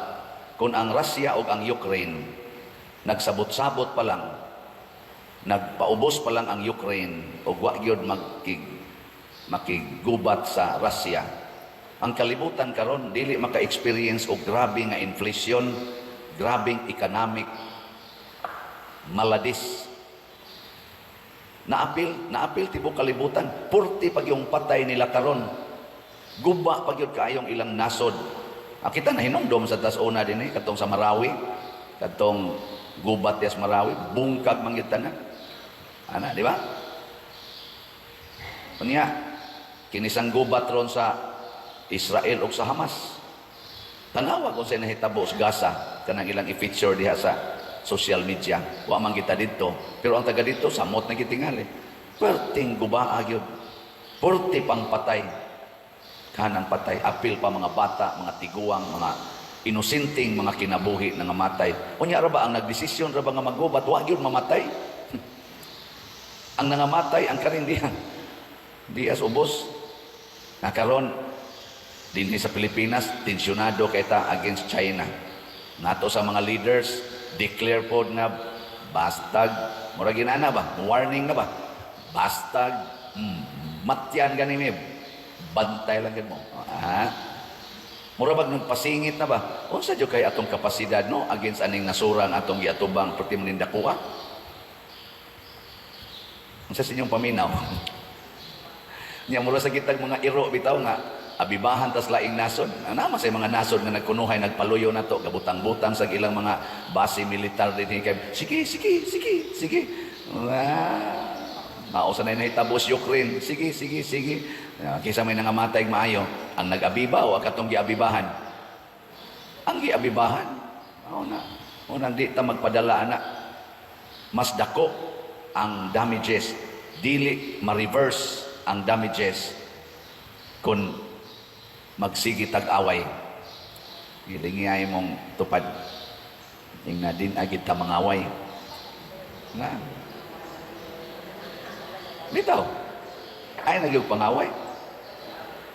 Kung ang Russia o ang Ukraine, nagsabot-sabot pa lang, nagpaubos pa lang ang Ukraine, o wa gyud makigubat sa Russia, ang kalibutan karon dili maka-experience og grabe nga inflation, grabing economic maladis. Naapil tibok kalibutan. 40 pag yung patay nila karon. Guba pag yung kaayong ilang nasod. Kita na hinumdom sa tasuna din katong sa Marawi, katong gubat sa Marawi, bungkag mangitan na. Ana, di ba? Kunya, kinisang gubat ron sa Israel o sa Hamas. Tanawa kung sa nahitabo sa Gaza, kanang ilang i-feature diha sa social media. Wa man kita dito. Pero ang taga dito, samot na kitingali. Perting guba agyod. 40 pang patay. Kanang patay. Apil pa mga bata, mga tiguang, mga inusinting, mga kinabuhi na ngamatay. Unya ra ba ang nagdesisyon ra ba nga magubat? Wa gyud mamatay. Ang nangamatay, ang karindihan. Dias ubos. Nakaroon, din sa Pilipinas, tensyonado kita against China. Nato sa mga leaders, declare po na bastag, mura ginana ba? Warning na ba? Bastag, matyan ganin bantay lang mo. Mura bag nagpasingit na ba? O sa kay atong kapasidad no against aning nasurang atong giatubang perti manindakuha. Unsa sa inyong paminaw? Nya mura sa kitag mga iro bitaw nga abibahan tas laing nasod. Ana sa mga nasod nga nagkunuhay nagpaluyo nato gabutang-butang sa ilang mga base militar dinhi kay sige. Mausa na nahitabos Ukraine. Sige. Kisa may nangamatay maayo. Ang nag-abiba o katong giabibahan? Ang giabibahan. Unang di ta magpadala na. Mas dako ang damages. Dili ma-reverse ang damages kung magsigi tag-away. Gilingay mong tupad. Yung na din agit ta mangaway. Nga. Bitaw. Ay, nagyog pangaway.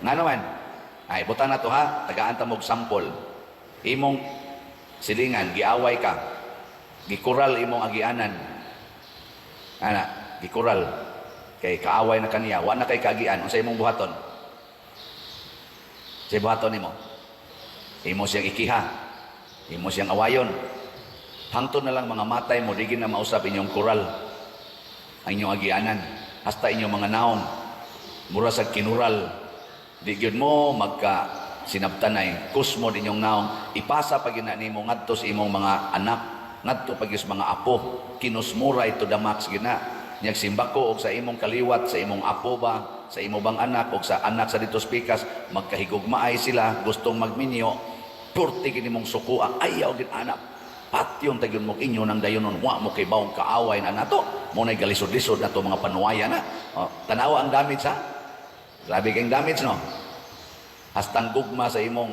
Nga naman. Ay, buta na to ha. Tagaan ta mog sampol. Imong silingan, giaway ka. Gikural imong agianan. Ana, gikural. Kay kaaway na kaniya. Wa na kay kaagian. Unsa imong buhaton? Sa buhaton nimo. Imo siyang ikiha. Imo siyang awayon. Hangtod na lang mga matay mo, digin na mausap inyong kural. Ang inyong agianan. Hasta inyong mga naong mura sa kinural di gyud mo magka sinabtanay kusmo din inyong naong ipasa pag nimo ngadto sa imong mga anak ngadto pag sa mga apo kinusmura ito the max gina nyag simbako og sa imong kaliwat sa imong apo ba sa imong bang anak og sa anak sa dito pikas magkahigugmaay sila gustong magminyo purti kini mong sukua ayaw gid anak patyon tagyon mo inyo nang dayonon wa mo kay bawong kaaway na nato mo nay galisod-lisod nato mga panuwaya na tanawa ang damage ha grabe kayong damage no hastang gugma sa imong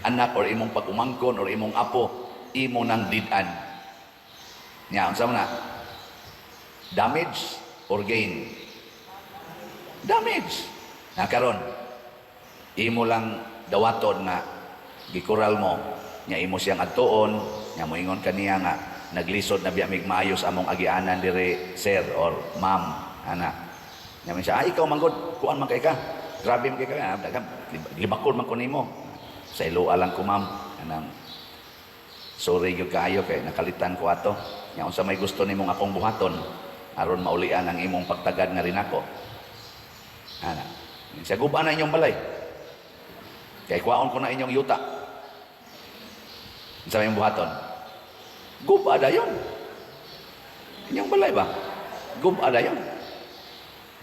anak or imong pag-umangkon or imong apo imo nang didan nya unsa man na damage or gain damage na karon imo lang dawaton nga gikural mo nya imo siyang adtuon nya moingon kaniya nga naglisod na biya mig maayos among agianan dire sir or ma'am ana nya man siya ikaw manggod kuan man kay ka grabe man kay ka libakol man ko nimo sa ilo alang ko ma'am anang sorry gyud kaayo kay nakalitan ko ato nya unsa may gusto nimong akong buhaton aron maulian ang imong pagtagad nga rin ako. Ana. Siya guba na inyong balay. Kay kwaon ko na inyong yuta. Sa may buhaton. Guba da yun. Inyong balay ba? Guba da yun.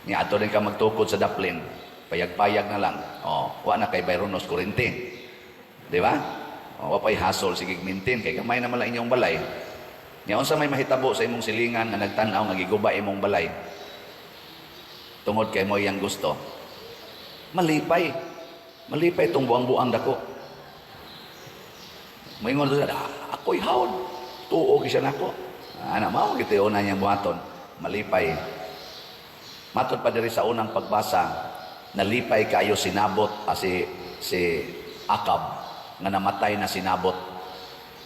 Ni ato din ka magtukod sa daplin. Payag-payag na lang. Wa na kay Byronos Kurente. Di ba? Wa pa'y hasol, sige mintin. Kay kamay naman lang inyong balay. Ngayon sa may mahitabo sa imong silingan nga nagtanaw, nga giguba imong balay. Tungod kay mo iyang gusto. Malipay. Malipay itong buang-buang dako. Moingon to siya, ako'y haon. Tuog siya nako. Ana, mao kita yung una niyang buhaton. Malipay. Matod pa diri sa unang pagbasa, nalipay kayo sinabot si Akab nga namatay na sinabot.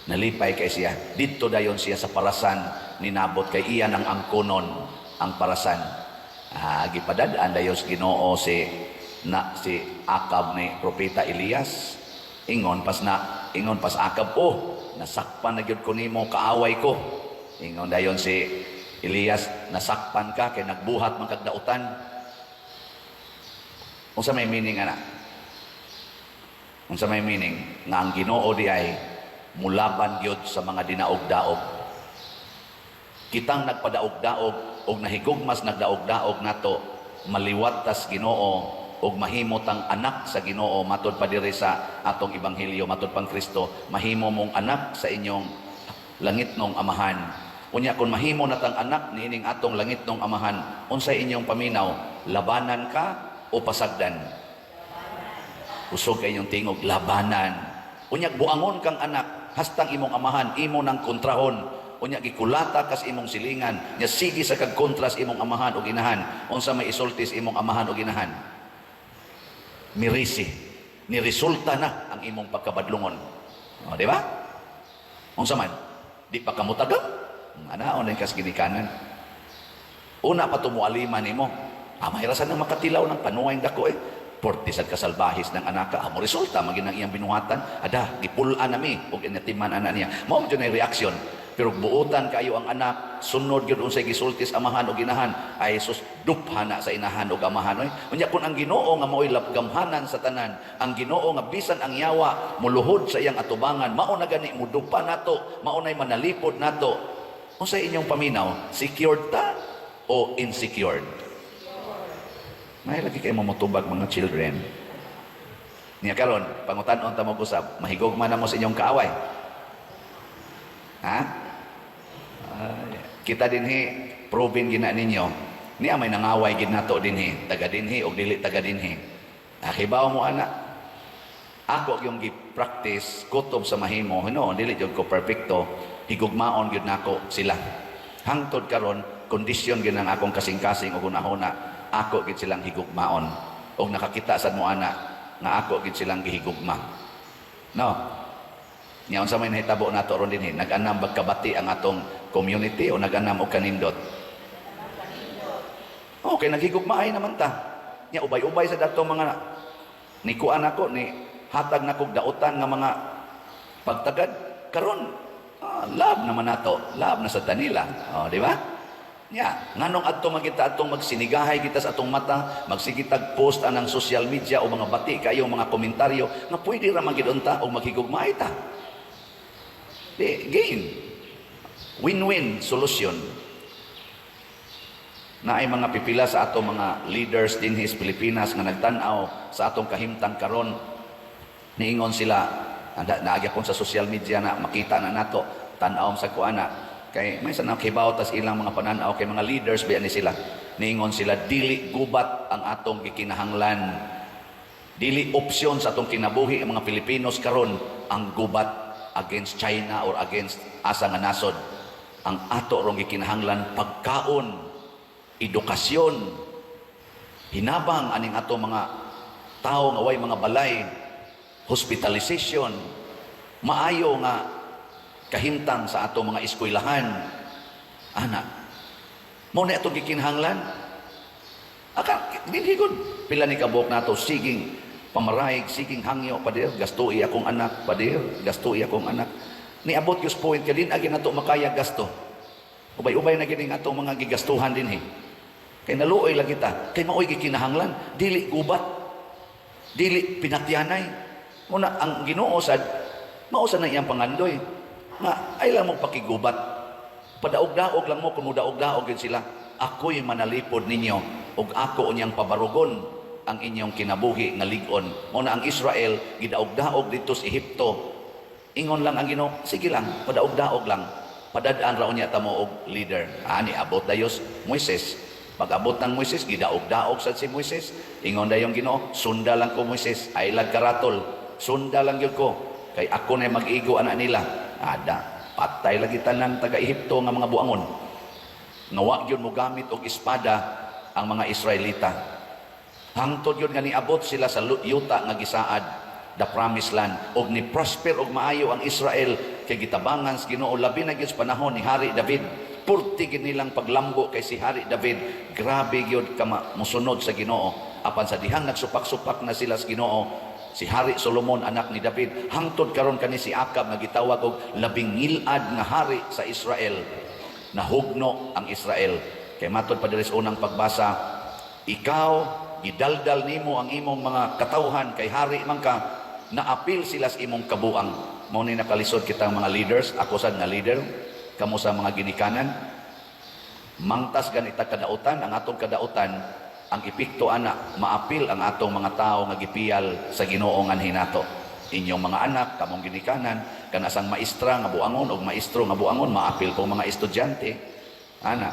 Nalipay kay siya. Dito dayon siya sa parasan ni Nabot kay iyan ang angkonon ang parasan. Gipadadaan dayon sa Ginoo si Akab ni propeta Elias. Ingon pas Akab, nasakpan na gyud ko nimo, kaaway ko. Ingon dayon si Elias, nasakpan ka kay nagbuhat man kag dautan. Unsa may meaning ana? Unsa may meaning nga ang Ginoo di ay mulaban gyud sa mga dinaog-daog. Kitang nagpadaog-daog og nahigugmas nagdaog-daog nato, maliwat tas Ginoo og mahimo tang anak sa Ginoo matud pa diri sa atong ebanghelyo, matud pang Kristo, mahimo mong anak sa inyong langitnong amahan. Unya kun mahimo na tang anak niining atong langitnong amahan, unsay inyong paminaw? Labanan ka o pasagdan? Usog kay inyong tingog, labanan. Unya buangon kang anak, hastang imong amahan imo nang kontrahon. Unya gikulata kas imong silingan, nya sige sa kag kontras imong amahan ug inahan. Unsa may isultis imong amahan ug inahan? Mirisi, ni resulta na ang imong pagkabadlungon. Di ba? Unsa man? Di pa kamutagang? Anaon ang kas ginikanan. Una pa tumualiman nimo. Mahirasan na makatilaw ng panuway dako Portisad kasalbahis ng anaka. Mo resulta maging ang iyang binuhatan. Ada, gipulaan nami ug inatiman ana niya. Mao mo na reaksyon. Pero buutan kayo ang anak, sunod gyud unsay gisultis amahan ug inahan, ay sus duphana sa inahan ug amahan. Unya kun ang Ginoo nga mao'y lapgamhanan sa tanan, ang Ginoo nga bisan ang yawa muluhod sa iyang atubangan, mao na gani mudupa nato, mao nay manalipod nato. Unsay inyong paminaw? Secured ta o insecure? May lagi kayo mamutubag mga children. Niya karon, pangutan-on ta mo usab, mahigugma na mo sa inyong kaaway. Ha? Kita dinhi proven gina ninyo niya may nangaway gid nato dinhi, taga dinhi og dili taga dinhi. Akibaw mo ana, ako yung gi-practice kutob sa mahimo, no, dili jud ko perfecto, higugmaon gyud nako sila. Hangtod karon kondisyon gyud ang akong kasing-kasing ug hunahuna, ako gid silang higugmaon og nakakita sad mo ana nga ako gid silang gihigugma. No. Nya unsa may nahitabo nato ron dinhi, nag-anam bagkabati ang atong community o nag-anam og kanindot? Okay, naghigugmaay naman ta. Nya ubay-ubay sa datong mga nikuan ako ni hatag nako dautan nga mga pagtagad karon. Love naman nato, love na sa tanila. Di ba? Nya, nganong adto magita atong magsinigahay kita sa atong mata, magsigitag post anang social media o mga bati kayo mga komentaryo nga pwede ra magidon ta o maghigugmaay ta. Gain. Win-win solution. Na ay mga pipila sa atong mga leaders din his Pilipinas nga nagtan-aw sa atong kahimtang karon, niingon sila, naagya sa social media na makita na nato, tan-aw sa kuana, kay may sanang kibaw tas ilang mga pananaw kay mga leaders biya ni sila. Niingon sila, dili gubat ang atong gikinahanglan. Dili opsyon sa atong kinabuhi ang mga Pilipinos karon ang gubat against China or against asa nga nasod. Ang ato rong gikinahanglan pagkaon, edukasyon, hinabang aning ato mga tao nga way mga balay, hospitalization, maayo nga kahimtang sa ato mga eskwelahan. Ana, mo na itong gikinahanglan. Dili gud pila ni kabuok nato siging pamarayig, siging hangyo padir, gastu'i akong anak padir, gastu'i akong anak. Niabot yung point ka din agi nato makaya gasto. Ubay-ubay na gini nga itong mga gigastuhan din eh. Kay naluoy lang kita. Kay maoy gikinahanglan. Dili gubat. Dili pinatyanay. Muna, ang Ginoo sad, mausad na iyang pangandoy. Nga, ay lang mo pakigubat. Padaog-daog lang mo, kung mudaog-daog yun sila. Ako'y manalipod ninyo, ug ako unyang pabarugon ang inyong kinabuhi nga ligon. Muna ang Israel, gidaog-daog dito sa Ehipto. Ingon lang ang Ginoo, sige lang, padaog-daog lang. Padadaan raw niya tamo og leader. Ani, abot dayos, Moises. Pag abot ng Moises, gidaog-daog sad si Moises. Ingon dayong Ginoo, sunda lang ko Moises, ay karatol. Sunda lang yun ko. Kay ako na mag-igo anak nila. Ada, patay lagi tanan taga-Ehipto nga mga buangon. Nawa yun mo gamit og espada ang mga Israelita. Hangtod yun nga niabot sila sa yuta nga gisaad, the promised land, og ni prosper og maayo ang Israel kay gitabangan sa Ginoo labi na gyud sa panahon ni Hari David. Purti gid nilang paglambo kay si Hari David. Grabe gyud ka musunod sa Ginoo. Apan sa dihang nagsupak-supak na sila sa Ginoo, si Hari Solomon anak ni David, hangtod karon kani si Akab nga gitawag og labing ngilad nga hari sa Israel. Nahugno ang Israel. Kay matod pa diri sa unang pagbasa, ikaw gidaldal nimo ang imong mga katawhan kay hari man ka, naapil sila sa imong kabuang. Mao ni nakalisod kitang mga leaders, ako sad nga leader, kamo sa mga ginikanan. Mangtas ganita kadautan, ang atong kadautan, ang epekto ana, maapil ang atong mga tao nga gipiyal sa Ginoo nga hinato. Inyong mga anak, kamong ginikanan, kanasang maestra nga buangon o maestro nga buangon, maapil po mga estudyante. Ana,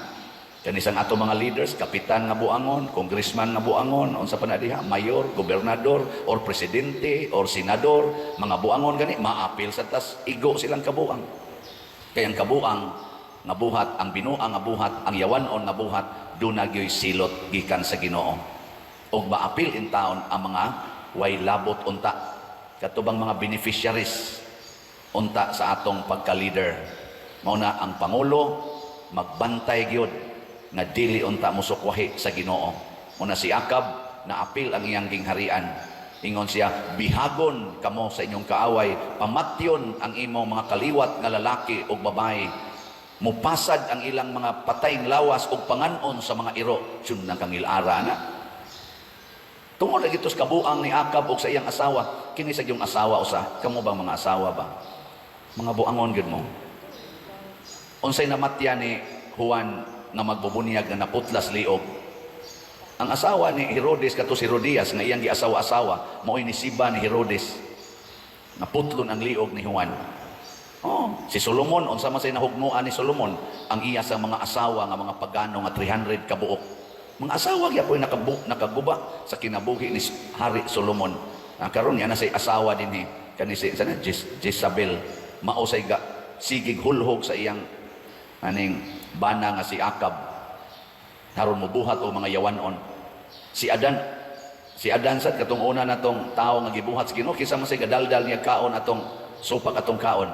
kanisang ato mga leaders, kapitan nga buangon, congressman nga buangon, unsa pa na diha, mayor, gobernador, or presidente, or senador, mga buangon gani, maapil sa tas igo silang kabuang. Kaya ang kabuang nga buhat, ang binuang nga buhat, ang yawanon nga buhat, doon nagyoy silot gikan sa Ginoo. O maapil in taon ang mga way labot unta, katubang mga beneficiaries unta sa atong pagka-leader. Mauna ang Pangulo, magbantay gyud nga dili unta musukwahi sa Ginoo. Muna si Akab, naapil ang iyang gingharian. Ingon siya, bihagon kamo sa inyong kaaway, pamatyon ang imong mga kaliwat nga lalaki o babae, mupasad ang ilang mga patayng lawas o panganon sa mga iro. Siyun nang kangilara na. Tungod lagi ito sa kabuang ni Akab o sa iyang asawa, kinisag yung asawa o sa, kamo bang mga asawa ba? Mga buangon gud mo. Unsay namatya ni Juan na magbubunyag na naputlas liog. Ang asawa ni Herodes kato si Herodias nga iyang giasawa-asawa, mao'y ni Siba ni Herodes. Naputlon ang liog ni Juan. Oh, si Solomon, unsa man say nahugnoan ni Solomon, ang iya sa mga asawa nga mga pagano nga 300 kabuok. Mga asawa gyapon nakaguba sa kinabuhi ni Hari Solomon. Karon niya na say asawa din ni kani si Jezabel, mao say sigig hulhog sa iyang aning bana nga si Akab. Haron mobuhat o mga yawanon. Si Adan sad katong una natong tao nga gibuhat sa Ginoo, kisa man say gadaldal niya kaon atong supak atong kaon.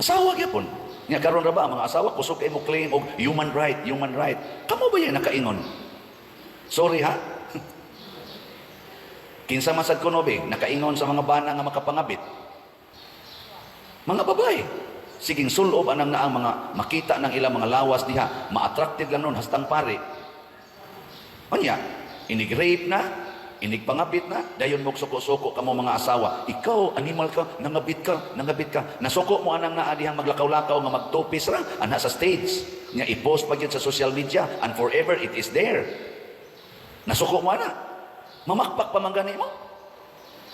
Asawa gyapon. Nya karon ra ba ang mga asawa kusog kay mo claim og human right, human right. Kamo ba yan nakaingon? Sorry ha. Kinsa man sad kuno be nakaingon sa mga bana nga makapangabit. Mga babae. Siging sulob anang naang mga makita ng ilang mga lawas diha, ma-attractive lang nun hastang pare. Anya, inig-rape na, inig-pangabit na, dayon mo suko-suko ka mo mga asawa. Ikaw, animal ka, nangabit ka, nangabit ka. Nasuko mo anang naa dihang maglakaw-lakaw nga magtopis ra, ana sa stage. Nya i-post pa yun sa social media, and forever it is there. Nasuko mo ana. Mamakpak pa man gani mo.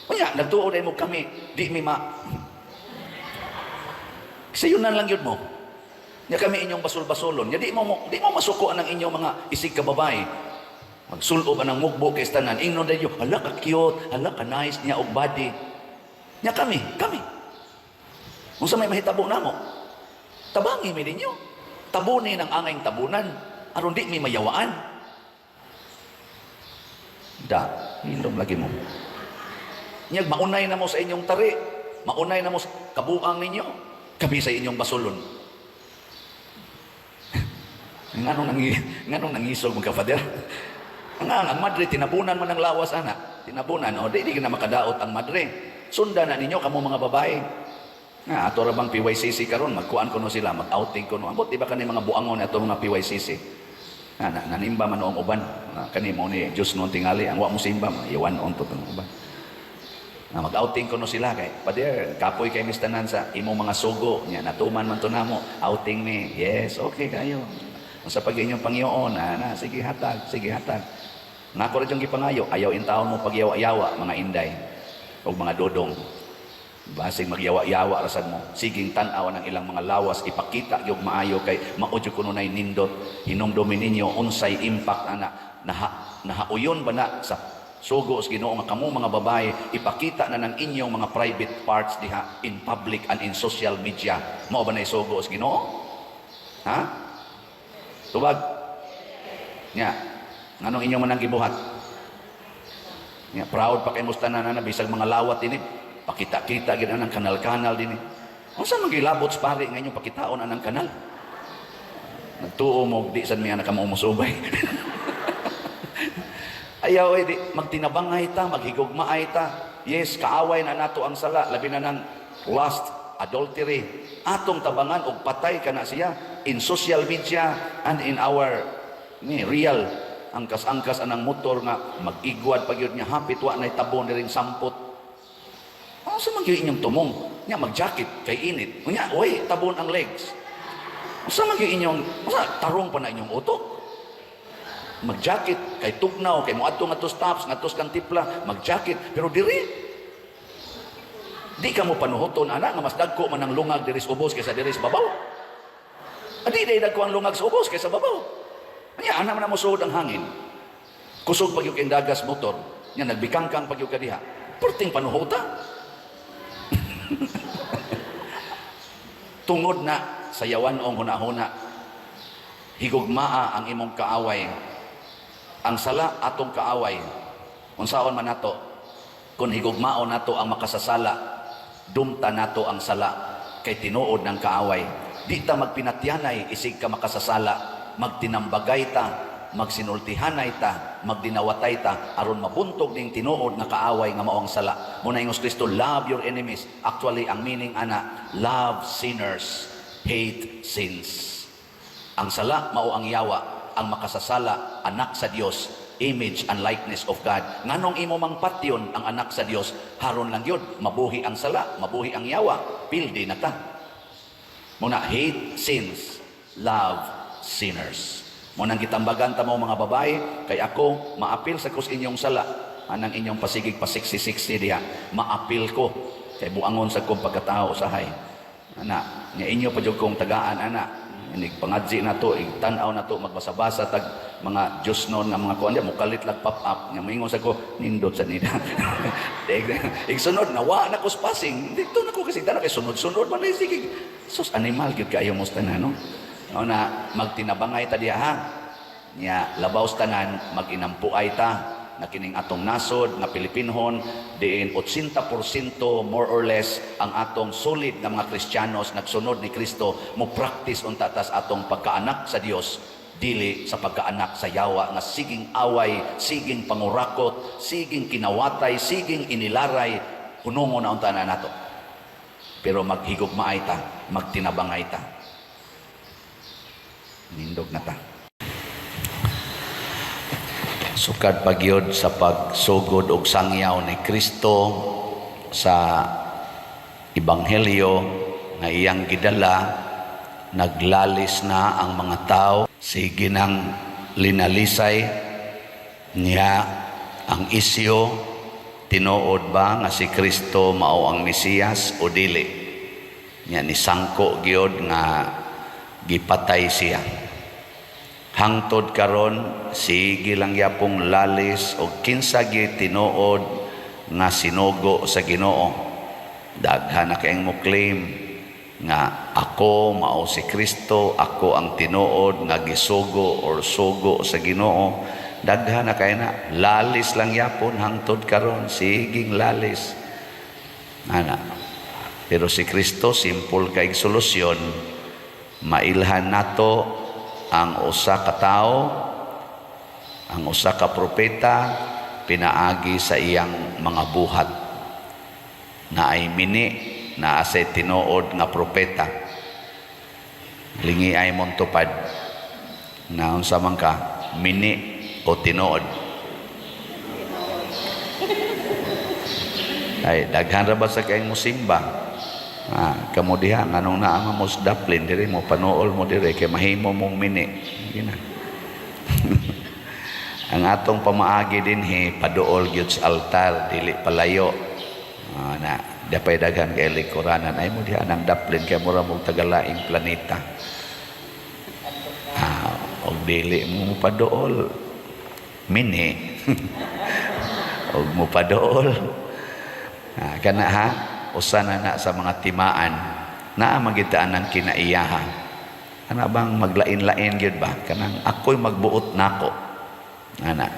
Anya, nagtuo na mo kami, di mi sayunan lang yun mo. Nya kami inyong basul-basulon. Nya di mo masukuan ang inyong mga isig ka babae. Magsulob ang mukbo kay tanan. Ingnon dayo, hala ka cute, hala ka nice niya og body. Nya kami. Unsa may mahitabo namo? Tabangi mi ninyo. Tabunin ang angay tabunan aron di mi mayawaan. Hilom lagi mo. Nya maunay na mo sa inyong tari. Maunay na mo sa kabuang ninyo. Kami sa inyong basulon. Nganong nangisog mga kapader? Ang madre, tinabunan man ng lawas, anak. Tinabunan, o di na makadaot ang madre. Sundan na ninyo, kamo mga babae. Nga ato ra bang PYCC karon magkuan kuno sila, mag-outing kuno. Ambot di ba kani mga buangon ato mga PYCC? Nanimba man noong uban. Kani mo ni Diyos noong tingali ang wa mo simba, iwan on to tong uban. Mag-outing kuno sila kay pader kapoy kay mistanan sa imong mga sugo nya natuman man to namo outing me. Yes, okay kayo. Unsa pag inyong Panginoon, sige hatag, sige hatag. Nako ra jung gipangayo, ayaw intawon mo pagyawa-yawa mga inday o mga dodong. Basig magyawa-yawa rasad mo. Siging tan-aw ng ilang mga lawas ipakita gyud maayo kay maudyo kuno nay nindot hinumdumi ninyo unsay impact ana nahauyon ba na sa sugo sa Ginoo nga kamo mga babae ipakita na ng inyong mga private parts diha in public and in social media. Mao ba nay sugo sa Ginoo? Ha? Tubag. Nya, nganong inyong manang gibuhat? Nya, proud pa kay mustanan na bisag mga lawat dinhi. Pakita-kita gid anang kanal-kanal dinhi. Unsa man gilabot sa pare nga inyong pakitaon anang kanal? Nagtuo mo di sad mi ana kamo musubay. Ayaw di magtinabangay ta, maghigugmaay ta. Yes, kaaway na nato ang sala, labi na ng lust, adultery. Atong tabangan og patay kana siya in social media and in our real angkas-angkas anang motor nga mag-igwad pagyud niya hapit wa nay tabon ring sampot. Sa man gyud inyong tumong nya mag-jacket kay init. Unya, oy, tabon ang legs. Sa man gyud inyong tarong pa na inyong utok. Mag-jacket kay tugnaw kay moadto nga to stops ngadto kang tipla mag-jacket pero diri di ka mo panuhoton ana nga mas dagko man ang lungag diri sa ubos kaysa diri sa babaw. Adi day dagko ang lungag sa ubos kaysa babaw. Anya ana man mo suod ang hangin. Kusog pagyud kay dagas motor nya nagbikangkang pagyud ka diha. Perting panuhota. Tungod na sa yawanong hunahuna higugmaa ang imong kaaway. Ang sala atong kaaway unsaon man nato kun higugmao nato ang makasasala dumta nato ang sala kay tinuod ng kaaway di ta magpinatyanay isig ka makasasala magtinambagay ta magsinultihanay ta magdinawatay ta aron mabuntog ning tinuod nga kaaway nga mao ang sala mo na ingos Kristo love your enemies actually ang meaning ana love sinners hate sins ang sala mao ang yawa ang makasasala, anak sa Dios, image and likeness of God. Nganong imo mang patyon ang anak sa Dios, haron lang yun, mabuhi ang sala, mabuhi ang yawa, pildi na ta. Muna, hate sins, love sinners. Munang gitambagan ta mo mga babae, kay ako, maapil sa kus inyong sala, anang inyong pasigig pasiksi-siksi diha, maapil ko, kay buangon sa kong pagkatao usahay. Ana, nga inyo pa jud kong tagaan, ana, pangadji na to, tanaw na to, magbasa-basa tag mga Diyos noon nga mga kuan, mukalit lang pop-up, nga moingon sa ko, nindot sa nida. Igsunod, nawa na ko spasing, dito na ko kasi tanong, kay sunod-sunod, man sige, sus, animal, yun kayo musta na, no? O na, magtinabangay ta diya, ha? Nya, labaw tanan, mag-inampuay ta, na kining atong nasod nga Pilipinhon diin 80% more or less ang atong solid nga mga Kristiyanos nagsunod ni Kristo mo practice unta tas atong pagkaanak sa Dios dili sa pagkaanak sa yawa nga siging away, siging pangurakot, siging kinawatay, siging inilaray hunungo na unta na nato. Pero maghigugmaay ta, magtinabangay ta. Nindog na ta. Sukad pagyod sa pagsugod og sangyaw ni Kristo sa ebanghelyo nga iyang gidala, naglalis na ang mga tao. Sige nang linalisay niya ang isyo, tinuod ba nga si Kristo mao ang Mesiyas o dili. Niya ni sangko gyud nga gipatay siya. Hangtod karon sige lang yapong lalis og kinsa gyud tinuod nga sinugo sa Ginoo. Daghan na kayong mo claim nga ako mao si Kristo, ako ang tinuod nga gisugo or sugo sa Ginoo. Daghan na kay na lalis lang yapon hangtod karon siging lalis. Ana. Pero si Kristo simple kay solusyon. Mailhan nato ang usa ka tao, ang usa ka propeta pinaagi sa iyang mga buhat na ay mini na asay tinuod nga propeta. Lingi ay mong tupad na unsa man ka, mini o tinuod. Ay, daghan ra ba sa kayong musimba? Kamo diha, anong naama mo daplin, diri mo, panuol mo diri, kay mahimo mong mini. Gina. Ang atong pamaagi din paduol gyud sa altar, dili palayo. Na dapay daghan kay likuranan ay mo diha nang daplin kay mura mong tagalaing planeta. Og dili mo paduol mini. Og mo paduol. Kana ha, usa na sa mga timaan na magitaan ng kinaiyaha. Ana bang maglain-lain gyud ba? Kanang ako'y magbuot nako. Ana.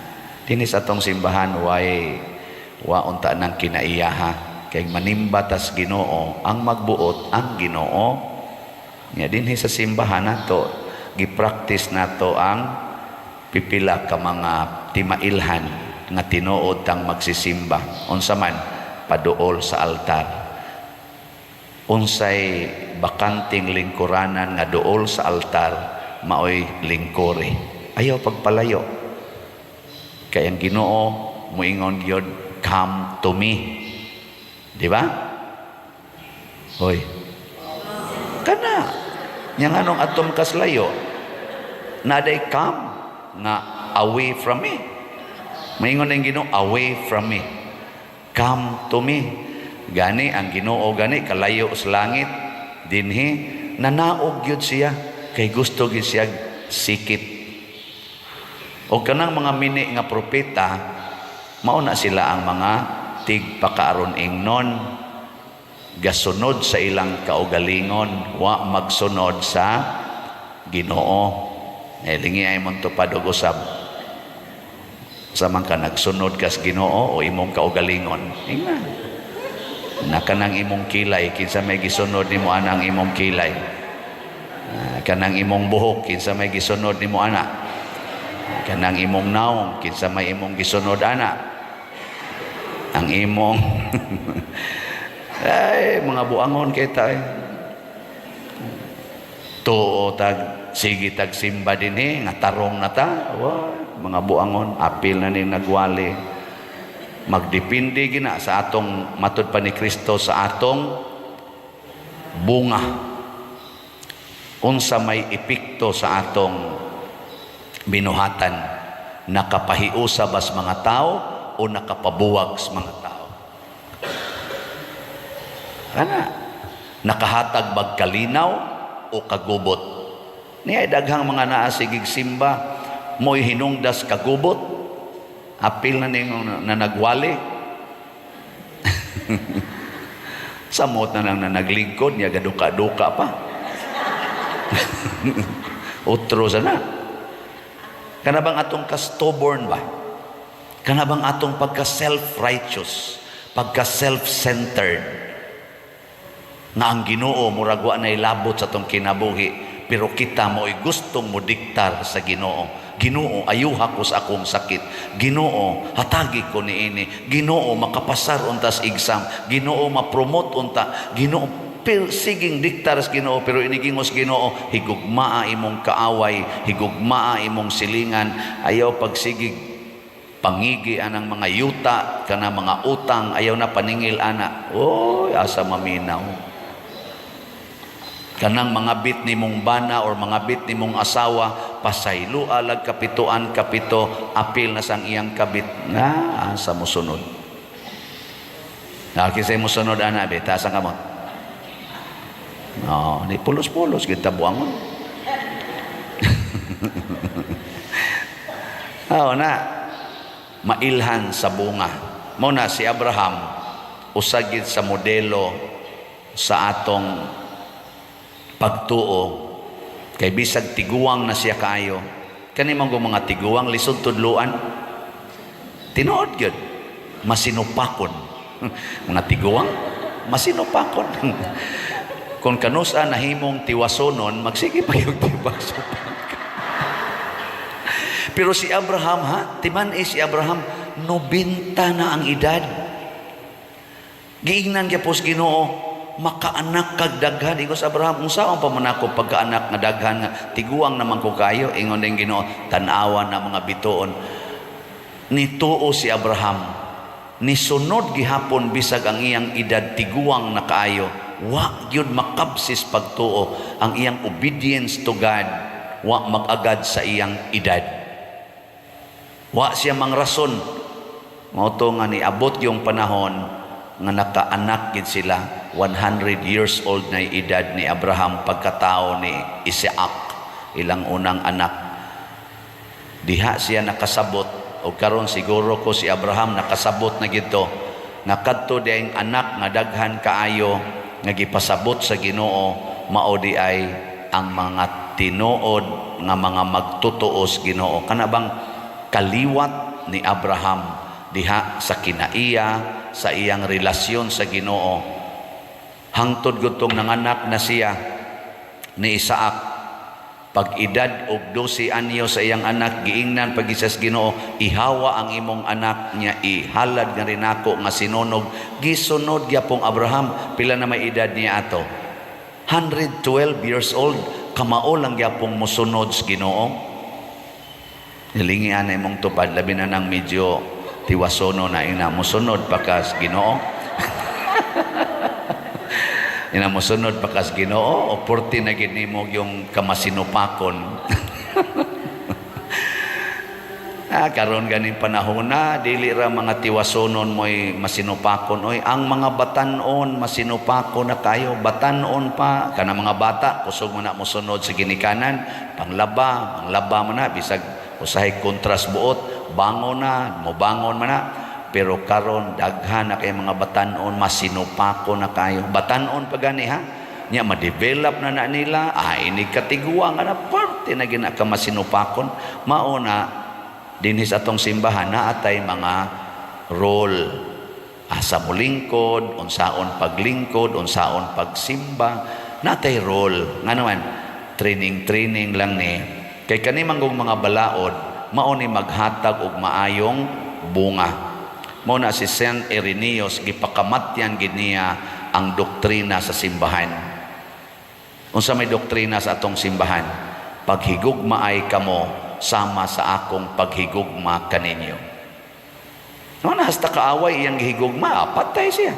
Dinis atong simbahan wa unta ng kinaiyaha kay manimba tas Ginoo ang magbuot ang Ginoo. Nya dinhi sa simbahan nato gi-practice nato ang pipila ka mga timailhan nga tinuod tang magsisimba. Unsa man paduol sa altar. Unsay bakanting lingkuranan nga duol sa altar maoy lingkore. Ayaw pagpalayo. Kay ang Ginoo muingon gyud, come to me. Di ba? Hoy. Kana. Yang anong atom kaslayo, naday come nga away from me. Maingon ang Ginoo, away from me. Come to me. Gani ang Ginoo gani kalayo sa langit dinhi nanaog gyud siya kay gusto gyud siya sikit. O kanang mga mini nga propeta mao na sila ang mga tigpakaaron ingnon gasunod sa ilang kaugalingon wa magsunod sa Ginoo. Lingi ay mong tupad og usab. Sa man ka nagsunod kas Ginoo o imong kaugalingon. Ingnan. Na kanang imong kilay kinsa may gisunod nimo anang imong kilay. Kanang imong buhok kinsa may gisunod nimo ana. Kanang imong naong kinsa may imong gisunod ana. Ang imong ay mga buangon kita tuo tag sige tag simba dinhi nga tarong na ta. Mga buangon apil na ning nagwali. Magdepende gina sa atong matud pa ni Kristo sa atong bunga. Unsa may epekto sa atong binuhatan, nakapahiusa ba sa mga tao o nakapabuwag sa mga tao? Kana nakahatag bag kalinaw o kagubot? Niya daghang mga naa sigig simba mo'y hinungdas kagubot. Apil na ning na nagwali. Samot na lang na naglingkod niya gaduka-duka pa. Utro sana. Kana bang atong ka-stubborn ba? Kana bang atong pagka-self-righteous, pagka-self-centered, na ang Ginoo murag wa na ilabot sa atong kinabuhi, pero kita mo'y gustong mo diktar sa Ginoo. Ginoo, ayuha ko sa akong sakit. Ginoo, hatagi ko niini. Ginoo, makapasar untas exam. Ginoo, mapromote unta. Ginoo, siging diktar sa Ginoo, pero inigingos Ginoo, higugmaa imong kaaway, higugmaa imong silingan, ayaw pagsigig pangigi anang mga yuta, kana mga utang, ayaw na paningil ana. Oy, asa maminaw. Kanang mga bit ni mong bana or mga bit ni mong asawa, pasaylo alag kapituan kapito, apil na sang iyang kabit. Asa mo sunod? Nakisay mo sunod ana, be, taas ang kamot. No, ni pulos-pulos, kita buangon. Na, mailhan sa bunga. Muna si Abraham, usagid sa modelo sa atong pagtuo, kay bisag tiguang na siya kaayo. Kanimang mga tiguang lisod tudluan, tinuod gyud, masinupakon. Mga tiguang masinupakon. Kung kanusa nahimong tiwasonon, magsige pa yung tiwasupan. Pero si Abraham, timan si Abraham 90 na ang edad. Giingnan kay pos Ginoo, makaanak kag daghan. Ingon sa Abraham, unsaon pa man ako pagkaanak nga daghan nga tiguang naman ko kayo. Ingon din Ginoo, tan-awan na mga bituon. Nituo si Abraham, nisunod gihapon bisag ang iyang edad tiguang na kaayo. Wa gyud makabsis pagtuo, ang iyang obedience to God wa magagad sa iyang edad. Wa siya mangrason. Mao to nga niabot yung panahon nga nakaanak gid sila. 100 years old na edad ni Abraham pagkatao ni Isaac, ilang unang anak. Diha siya nakasabot, o karon siguro ko si Abraham nakasabot na gito nga kadto diayng anak nga daghan kaayo nga gipasabot sa Ginoo, mao di ay ang mga tinuod nga mga magtutuos Ginoo. Kana bang kaliwat ni Abraham diha sa kinaiya sa iyang relasyon sa Ginoo. Hangtod gutong nanganak na siya ni Isaac, pag edad og 12 anyo sa iyang anak, giingnan pag isas Ginoo, ihawa ang imong anak niya, ihalad nga rin ako nga sinunog. Gisunod gyapong Abraham, pila na may edad niya ato? 112 years old, kamao lang gyapong musunod sa Ginoo. Hilingian na imong tupad, labi na nang medyo tiwasono na ina, musunod pa ka sa Ginoo. Ina musunod pa kas Ginoo, o porti na gid nimo yung kamasinupakon. Karon ganing panahon na dili ra mga tiwasonon mo'y masinupakon. Oy, ang mga batan-on masinupakon na kayo, batan-on pa kana mga bata kusog mo na mosunod sa ginikanan, panglaba man na bisag usahay kontras buot, bangon na, mobangon man na. Pero karon daghan na kay mga batan-on masinupako na kayo. Batan-on pa gani ha. Nya ma-develop na nila. Ini katiguang nga na parte na gina ka masinupakon. Mauna dinhi sa atong simbahan na atay mga role. Asa mo lingkod, unsaon paglingkod, unsaon pagsimba. Natay role. Nga naman, training lang ni. Kay kani manggong mga balaod, mao ni maghatag og maayong bunga. Mao na si Saint Irenaeus, gipakamatyan gid niya ang doktrina sa simbahan. Unsa may doktrina sa atong simbahan? Paghigugma ay kamo sama sa akong paghigugma kaninyo. Ano na hasta kaaway iyang gihigugma, patay siya.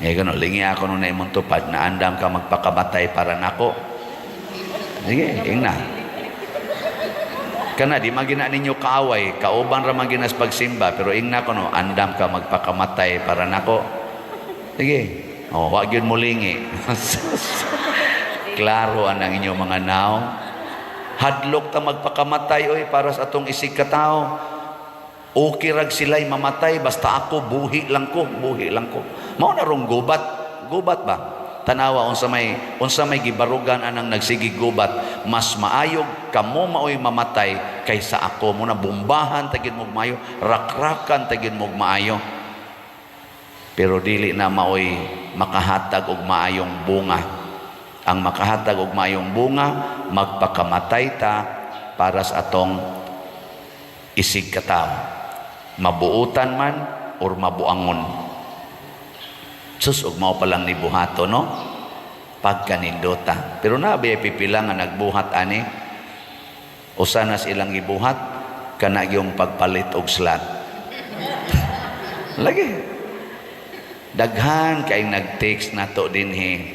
Gano, lingi ako nung na imong tupad na andam ka magpakamatay para nako. Sige, ingna. Kana di magina ninyo kaaway, kauban ra man ginas pagsimba, pero ingna ko no, andam ka magpakamatay para nako. Sige. Oh, wa gyud mulingi. Klaro ang inyo mga naong. Hadlok ta magpakamatay oy para sa atong isig ka tao. Okay rag sila'y mamatay basta ako buhi lang ko. Mao na rong gubat ba? Tanawa unsa may gibarugan anang nagsigig gubat, mas maayog kamo maoy mamatay kaysa ako mo na bombahan tagid mo maayo, rakrakan tagid mo maayo. Pero dili na maoy makahatag og maayong bunga. Ang makahatag og maayong bunga, magpakamatay ta para sa atong isig ka tao. Mabuutan man or mabuangon. Sus, ug mao pa lang ni buhato, no? Pagkanindota. Pero nabi pipila nga nagbuhat ani. Usa na silang gibuhat kana yung pagpalit og slot. Lagi. Daghan kay nag-text nato dinhi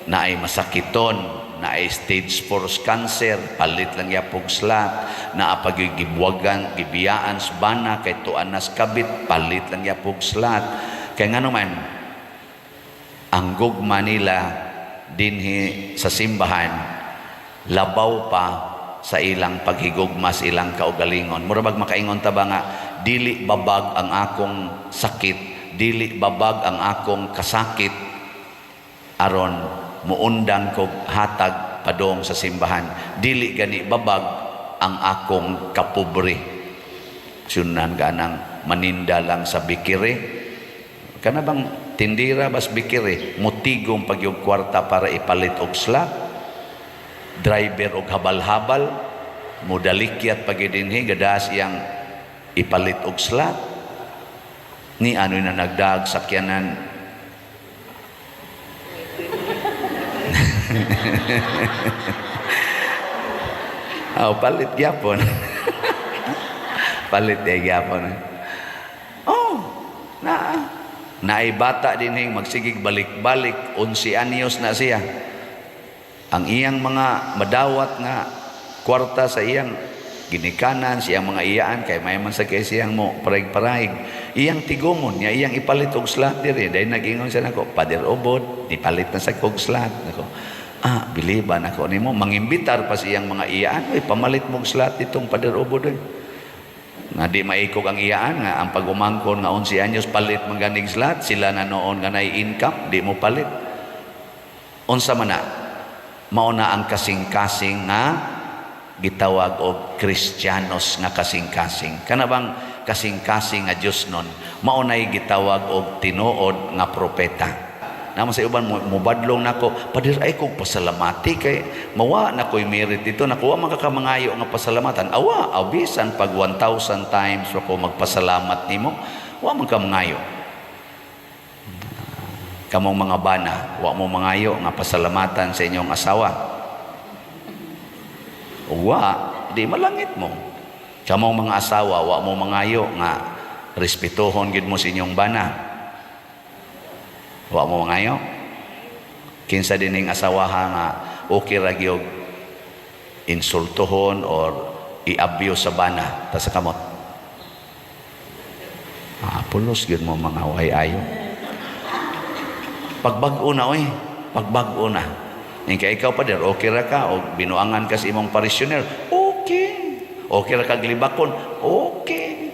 na ay masakiton, na ay stage 4 cancer, palit lang yapog slot, na apagigibwagan, gibiyaan sa bana kay tuan nas kabit, palit lang yapog slot. Kay ngano man ang gugma nila dinhi sa simbahan labaw pa sa ilang paghigugma sa ilang kaugalingon. Mura bag makaingon ta ba nga dili babag ang akong sakit, dili babag ang akong kasakit aron muundang kog hatag padong sa simbahan. Dili gani babag ang akong kapobre. Sunan ganang maninda lang sa bikiri. Kana bang tindira bas bikiri, mutigong pagyog kwarta para ipalit og slot, driver og habal-habal, mudalikyat pagidinhi gadas iyang ipalit og slot. Ni ano na nagdag sakyanan Oh, palit gyapon. Palit gyapon. Oh, naibata din hing magsigig balik-balik 11 anyos na siya. Ang iyang mga madawat nga kwarta sa iyang ginikanan, siyang mga iyaan kay may man sa kay siyang mo parayg-parayg. Iyang tigumon niya, iyang ipalit og slot diri. Dahil nag-ingon siya nako, Pader Obod, ipalit na sa kog slot. Nako, biliban ako nimo, mangimbitar pa siyang mga iyaan, ay pamalit mong slot itong Pader Obod. Nga di maikog ang iyaan nga ang pag-umangkon nga 11 anyos palit man ganing slot, sila na noon nga nay income, di mo palit. Unsa man na? Mao na ang kasing-kasing nga gitawag og Kristiyanos nga kasing-kasing. Kana bang kasing-kasing nga Dios nun, mao nay gitawag og tinuod nga propeta. Naman sa uban mubadlong nako, Pader ay kog pasalamati kay mawa na ko'y merit dito, nakuha man ka mangayo nga pasalamatan. Awa, abisan pag 1,000 times ako magpasalamat nimo, wa man ka mangayo. Kamong mga bana, wa mo mangayo nga pasalamatan sa inyong asawa. Wa, di malangit mo. Kamong mga asawa, wa mo mangayo nga respetuhon gid mo sa inyong bana. Wa mo mangayo. Kinsa dining asawaha nga okay ra gyud insultuhon or i-abuse sa bana ta sa kamot. Pulos gyud mo mga way ayo. Pagbag-o na oy, pagbag-o na. Ning kay ikaw Pader, okay ra ka o binuangan ka sa imong parishioner. Okay. Okay ra kag libakon. Okay.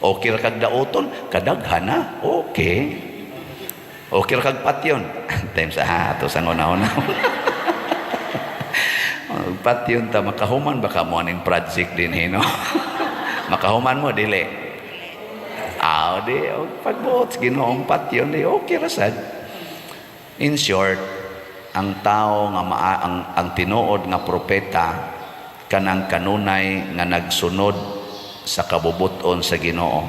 Okay ra kag daoton, kadaghan na. Okay. Okay ra kag patyon. Time sa ato sa una-una. Patyon ta makahuman baka mo aning project din hino. Makahuman mo dili. Di pagbuot Ginoong patyon di okay ra sad. In short, ang tao nga ang tinuod nga propeta kanang kanunay nga nagsunod sa kabubuton sa Ginoo.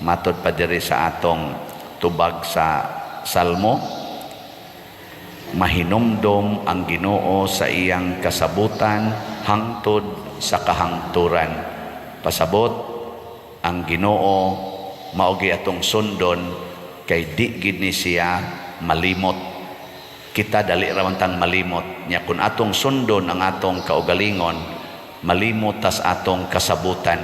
Matod pa diri sa atong tubag sa Salmo, mahinumdom ang Ginoo sa iyang kasabutan hangtod sa kahangturan. Pasabot ang Ginoo maogi atong sundon kay di gid ni siya malimot. Kita dali raman tang malimot nya kun atong sundon ang atong kaugalingon, malimot tas atong kasabutan.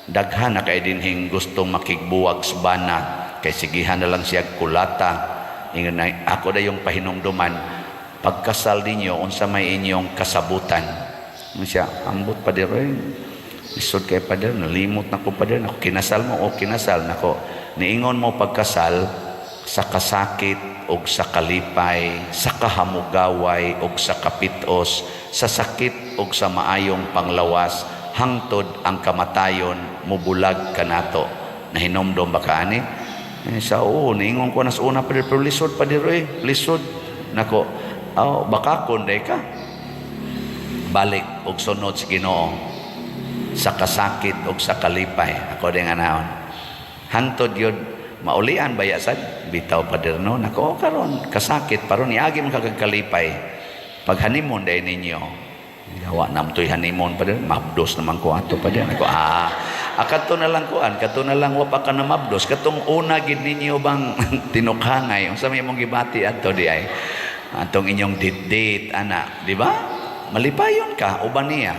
Daghan na kay dinhing gustong makigbuwag sa bana kay sigihan na lang siya kulata. Ingon na ako da yung pahinumduman, pagkasal ninyo unsa may inyong kasabutan. Siya ambot Pader isod kay Pader, nalimot na ko Pader, ako kinasal mo o kinasal nako. Niingon mo pagkasal sa kasakit og sa kalipay, sa kahamugaway og sa kapitos, sa sakit og sa maayong panglawas, hangtod ang kamatayon mubulag kanato. Nahinomdom ba ka ani? Sa niingon ko nas una Pader, pero lisod Pader lisod nako. Baka kunday ka balik og sunod sa Ginoo sa kasakit og sa kalipay. Ako din nga naon hangtod yun maulian baya sad bitaw Pader no nako karon kasakit paron iagi man kagkalipay pag honeymoon day ninyo gawa nam toy honeymoon Pader mabdos naman ko ato Pader nako kato na lang kuan kato na lang wa pa ka na mabdos katong una gid ninyo bang tinukhangay unsa may imong gibati adto di ay atong inyong date ana di ba malipayon ka uban niya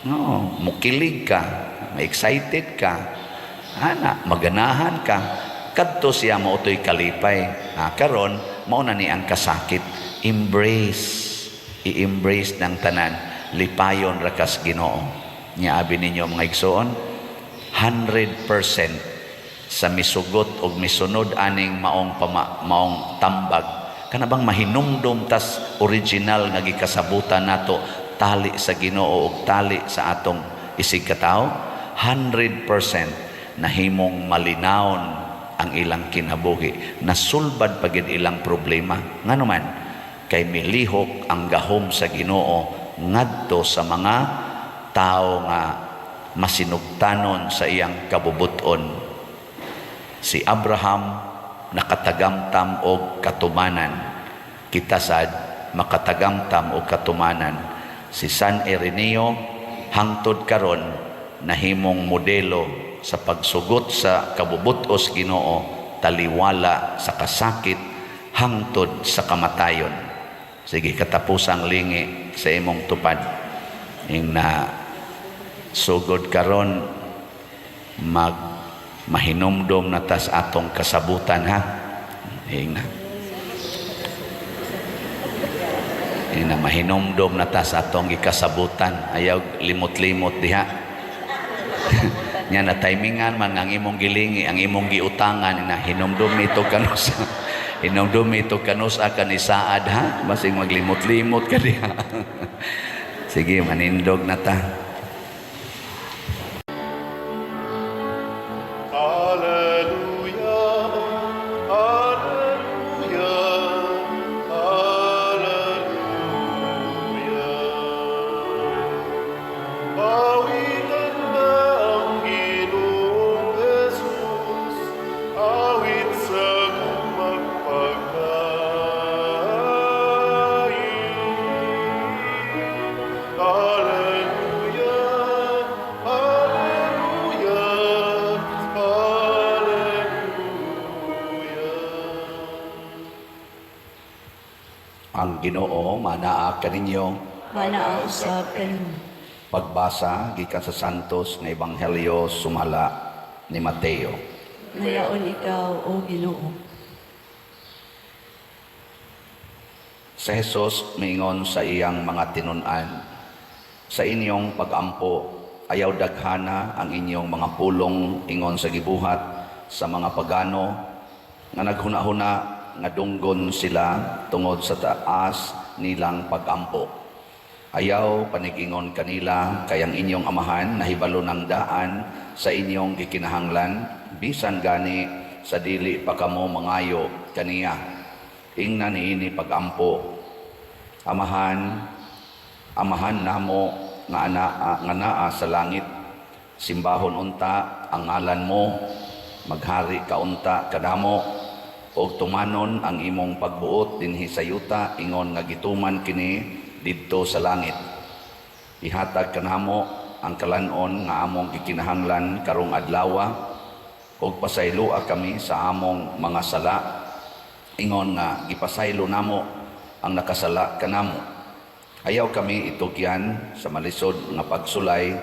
no mukilig ka ma-excited ka ana maganahan ka kadto siya mao toy kalipay karon mao na ni ang kasakit i-embrace ng tanan lipayon ra kas Ginoo nya abi ninyo mga igsoon 100% sa misugot og misunod aning maong tambag kana bang mahinumdom tas original nga gikasabutan nato tali sa Ginoo ug tali sa atong isig katao 100% nahimong malinawon ang ilang kinabuhi, nasulbad pagid ilang problema. Ngano man kay milihok ang gahom sa Ginoo ngadto sa mga tao nga masinugtanon sa iyang kabubuton. Si Abraham nakatagamtam og katumanan. Kita sad makatagamtam o katumanan. Si San Ireneo hangtod karon nahimong modelo sa pagsugot sa kabubutos Ginoo, taliwala sa kasakit hangtod sa kamatayon. Sige, katapusang lingi sa imong tupad. Ing na sugod karon mahinumdom na tas atong kasabutan, ha? Ing na mahinumdom na tas atong gikasabutan. Ayaw limot-limot diha. Nya na timingan man ang imong gilingi, ang imong giutangan na hinumdum ito kanus. Hinumdum ito kanus akan isaad, ha? Basing maglimot-limot ka diha. Sige, manindog na ta. Ang Ginoo manaa kaninyo.
Manaa usab kanimo.
Pagbasa gikan sa Santos nga Ebanghelyo sumala ni Mateo.
Nayaon ikaw, O Ginoo.
Sa Jesus miingon sa iyang mga tinun-an, sa inyong pag-ampo ayaw daghana ang inyong mga pulong ingon sa gibuhat sa mga pagano nga naghuna-huna nga dunggon sila tungod sa taas nilang pag-ampo. Ayaw panigingon kanila kayang inyong amahan nahibalo ng daan sa inyong gikinahanglan, bisan gani sa dili pa kamo mangayo kaniya. Ingna niini pag-ampo. Amahan namo nga naa sa langit, simbahon unta ang ngalan mo, maghari ka unta kadamo, og tumanon ang imong pagbuot dinhi sa yuta ingon nga gituman kini didto sa langit. Ihatag kanamo ang kalanon nga among gikinahanglan karong adlaw, og pasayloa kami sa among mga sala ingon nga gipasaylo namo ang nakasala kanamo. Ayaw kami itugyan sa malisod nga pagsulay,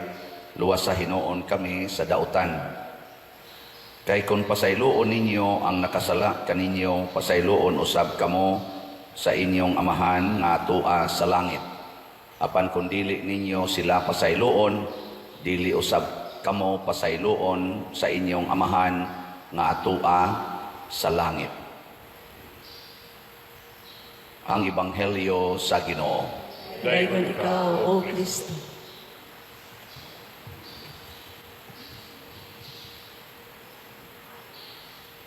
luwas sa hinuon kami sa dautan. Kay kung pasayloon ninyo ang nakasala kaninyo, pasayloon usab kamo sa inyong amahan nga atua sa langit. Apan kung dili ninyo sila pasayloon, dili usab kamo pasayloon sa inyong amahan nga atua sa langit. Ang Ebanghelyo sa Ginoo.
Dayon ikaw, O Kristo.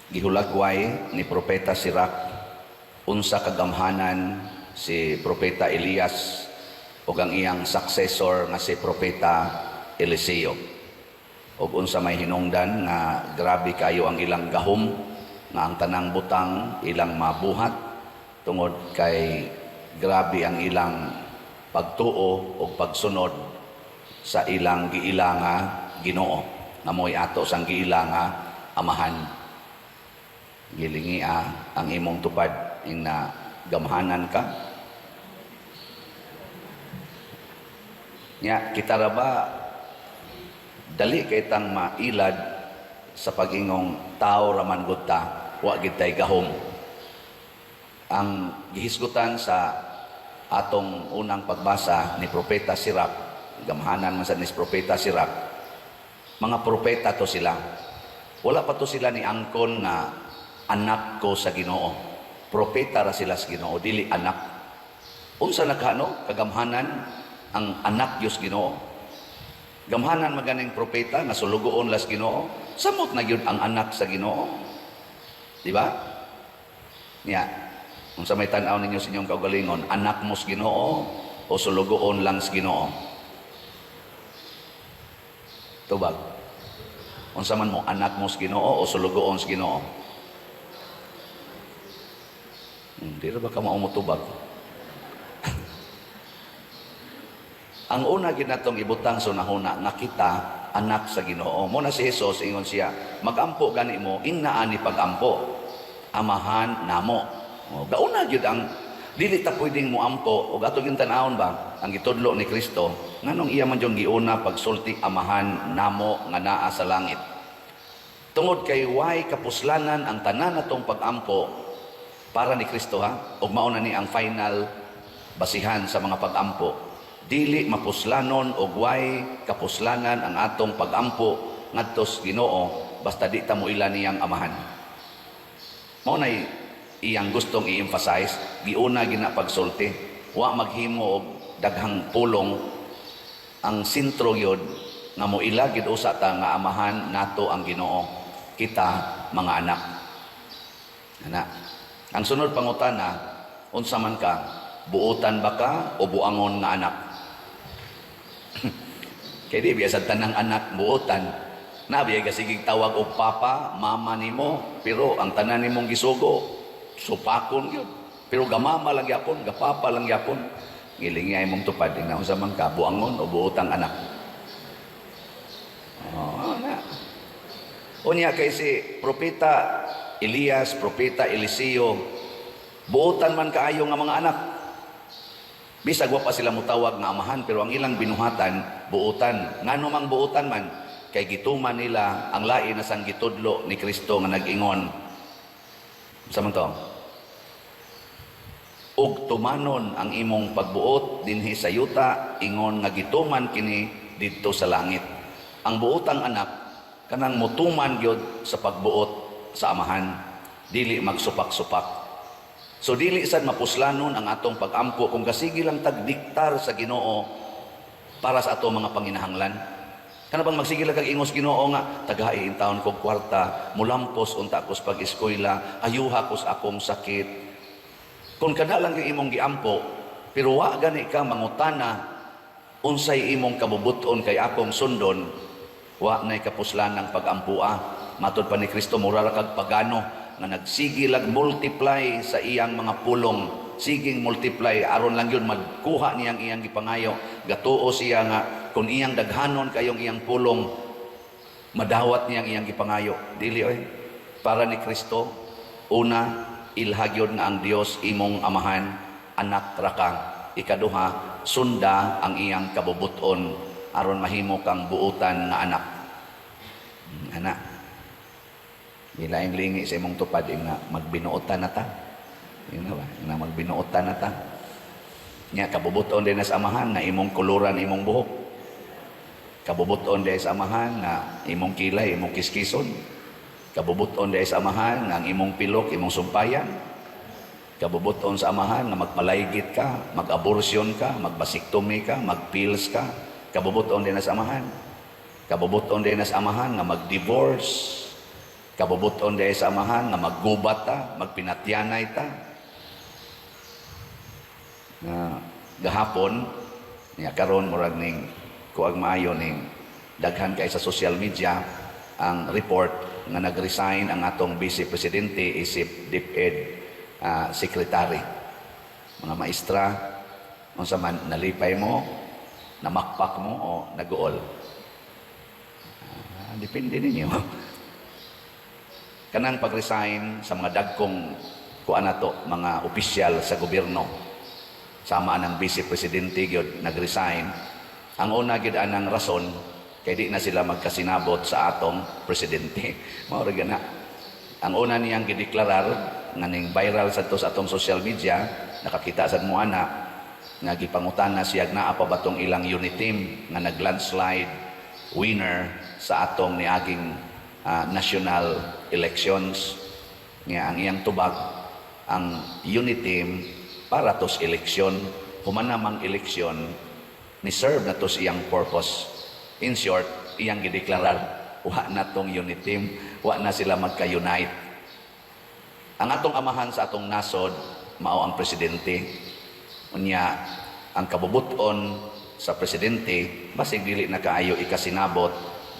Gihulagway ni Propeta Sirach unsa kagamhanan si Propeta Elias o ang iyang successor nga si Propeta Eliseo. O unsa may hinungdan nga grabe kayo ang ilang gahom nga ang tanang butang ilang mabuhat tungod kay grabe ang ilang pagtuo o pagsunod sa ilang giilanga Ginoo nga moy ato sang giilanga amahan. Gilingi ang imong tupad ing na gamhanan ka. Nya kita ra ba dali kay tang mailad sa pagingong tao raman gud ta, wa gid tay gahom. Ang gihisgutan sa atong unang pagbasa ni Propeta Sirach, gamhanan man sa ni Propeta Sirach, mga propeta to sila. Wala pa to sila ni angkon nga anak ko sa Ginoo. Propeta ra sila sa Ginoo, dili anak. Unsa nakano kagamhanan ang anak Dios Ginoo? Gamhanan maganing propeta nga sulugoon las Ginoo. Samot na gyud ang anak sa Ginoo. Di ba? Nya, unsa may tan-aw ninyo sa inyong kaugalingon, anak mo sa Ginoo o sulugoon lang sa Ginoo? Tubag. Unsa man mo, anak mo sa Ginoo o sulugoon sa Ginoo? Di ra ba ka maumutubag? Ang una ginatong ibutang sunahuna nga kita anak sa Ginoo. Mo na si Jesus ingon siya, magampo gani mo ingna ani pagampo. Amahan namo. Gauna gyud ang dili ta pwedeng moampo ug ato gintan-awon ba ang gitudlo ni Kristo nganong iya man jung giuna pagsulti amahan namo nga naa sa langit. Tungod kay way kapuslanan ang tanan natong pagampo para ni Kristo ha ug mao na ni ang final basihan sa mga pagampo. Dili mapuslanon og way kapuslanan ang atong pagampo ngadto sa Ginoo basta di ta moila niyang amahan. Mao nay iyang gustong i-emphasize, giuna gina pagsulti, wa maghimo og daghang pulong ang sentro gyud nga moila gid usa ta nga amahan nato ang Ginoo, kita mga anak. Ana. Ang sunod pangutana, unsa man ka, buotan ba ka o buangon nga anak? Kaya di biya sa tanang anak buotan. Nabiya ka sigig tawag og papa, mama nimo, pero ang tanan nimong gisugo, supakon yun. Pero gamama lang yapon, gapapa lang yapon. Ngilingay mong tupad, na unsa man ka, buangon o buotang anak. Na. Unya kay si Propeta Elias, Propeta Eliseo, buotan man kaayo nga mga anak. Bisag wa pa sila mutawag nga amahan pero ang ilang binuhatan buutan. Ngano mang buutan man kay gituman nila ang lain na sang gitudlo ni Kristo nga nag-ingon. Samanto. Ug tumanon ang imong pagbuot dinhi sa yuta ingon nga gituman kini didto sa langit. Ang buotang anak kanang mutuman gyud sa pagbuot sa amahan, dili magsupak-supak. So dili sad mapuslanon ang atong pagampo kung kasigi lang tagdiktar sa Ginoo para sa atong mga panginahanglan. Kana bang magsige lang kag ingos Ginoo nga tagahi in taon kog kwarta, mulampos unta ko sa pag-eskwela, ayuha ko sa akong sakit. Kung kada lang yung imong giampo, pero wa gani ka mangutana unsay imong kabubuton kay akong sundon, wa nay kapuslanang pagampuan. Matud pa ni Kristo mura ra kag pagano nga nagsigilag multiply sa iyang mga pulong, siging multiply aron lang yun magkuha niyang iyang gipangayo. Gatuo siya nga kung iyang daghanon kayong iyang pulong, madawat niyang iyang gipangayo. Dili oy, para ni Kristo, una ilhagyod nga ang Dios imong amahan, anak ra ka. Ikaduha, sunda ang iyang kabubuton aron mahimo kang buutan nga anak. Anak. Ilaing lingi sa imong tupad nga magbinuotan na ta. Yun na ba? Nga magbinuotan na ta. Nya kabubuton din sa amahan na imong kuluran imong buhok. Kabubuton din sa amahan na imong kilay, imong kiskison. Kabubuton din sa amahan nga imong pilok, imong sumpayan. Kabubuton sa amahan na magpalaygit ka, mag-abortion ka, magbasiktomy ka, mag-pills ka. Kabubuton din sa amahan. Kabubuton din sa amahan nga mag-divorce. Kabubuton dahil sa amahan nga maggubat ta, magpinatyanay ta. Gahapon, niya karon murag ning kuag maayo ning daghan kay sa social media ang report nga nag-resign ang atong Vice Presidente isip DepEd Secretary. Mga maestra, unsa man nalipay mo, namakpak mo o naguol. Depende ninyo. Kanang pag-resign sa mga dagkong kuan nato mga opisyal sa gobyerno sama anang Vice Presidente gyud nag-resign. Ang una gyud anang rason kay di na sila magkasinabot sa atong presidente. Mao ra gana. Ang una niyang gideklarar nga ning viral sa atong social media, nakakita sad mo ana nga gipangutana siya naa pa batong ilang unit team nga nag-landslide winner sa atong niaging national elections. Nga ang iyang tubag ang unit team para tos eleksyon, humanamang eleksyon ni serve na tos iyang purpose. In short, iyang gideklarar wa na tong unit team, wa na sila magka-unite. Ang atong amahan sa atong nasod mao ang presidente. Unya ang kabubuton sa presidente basig dili na kaayo ikasinabot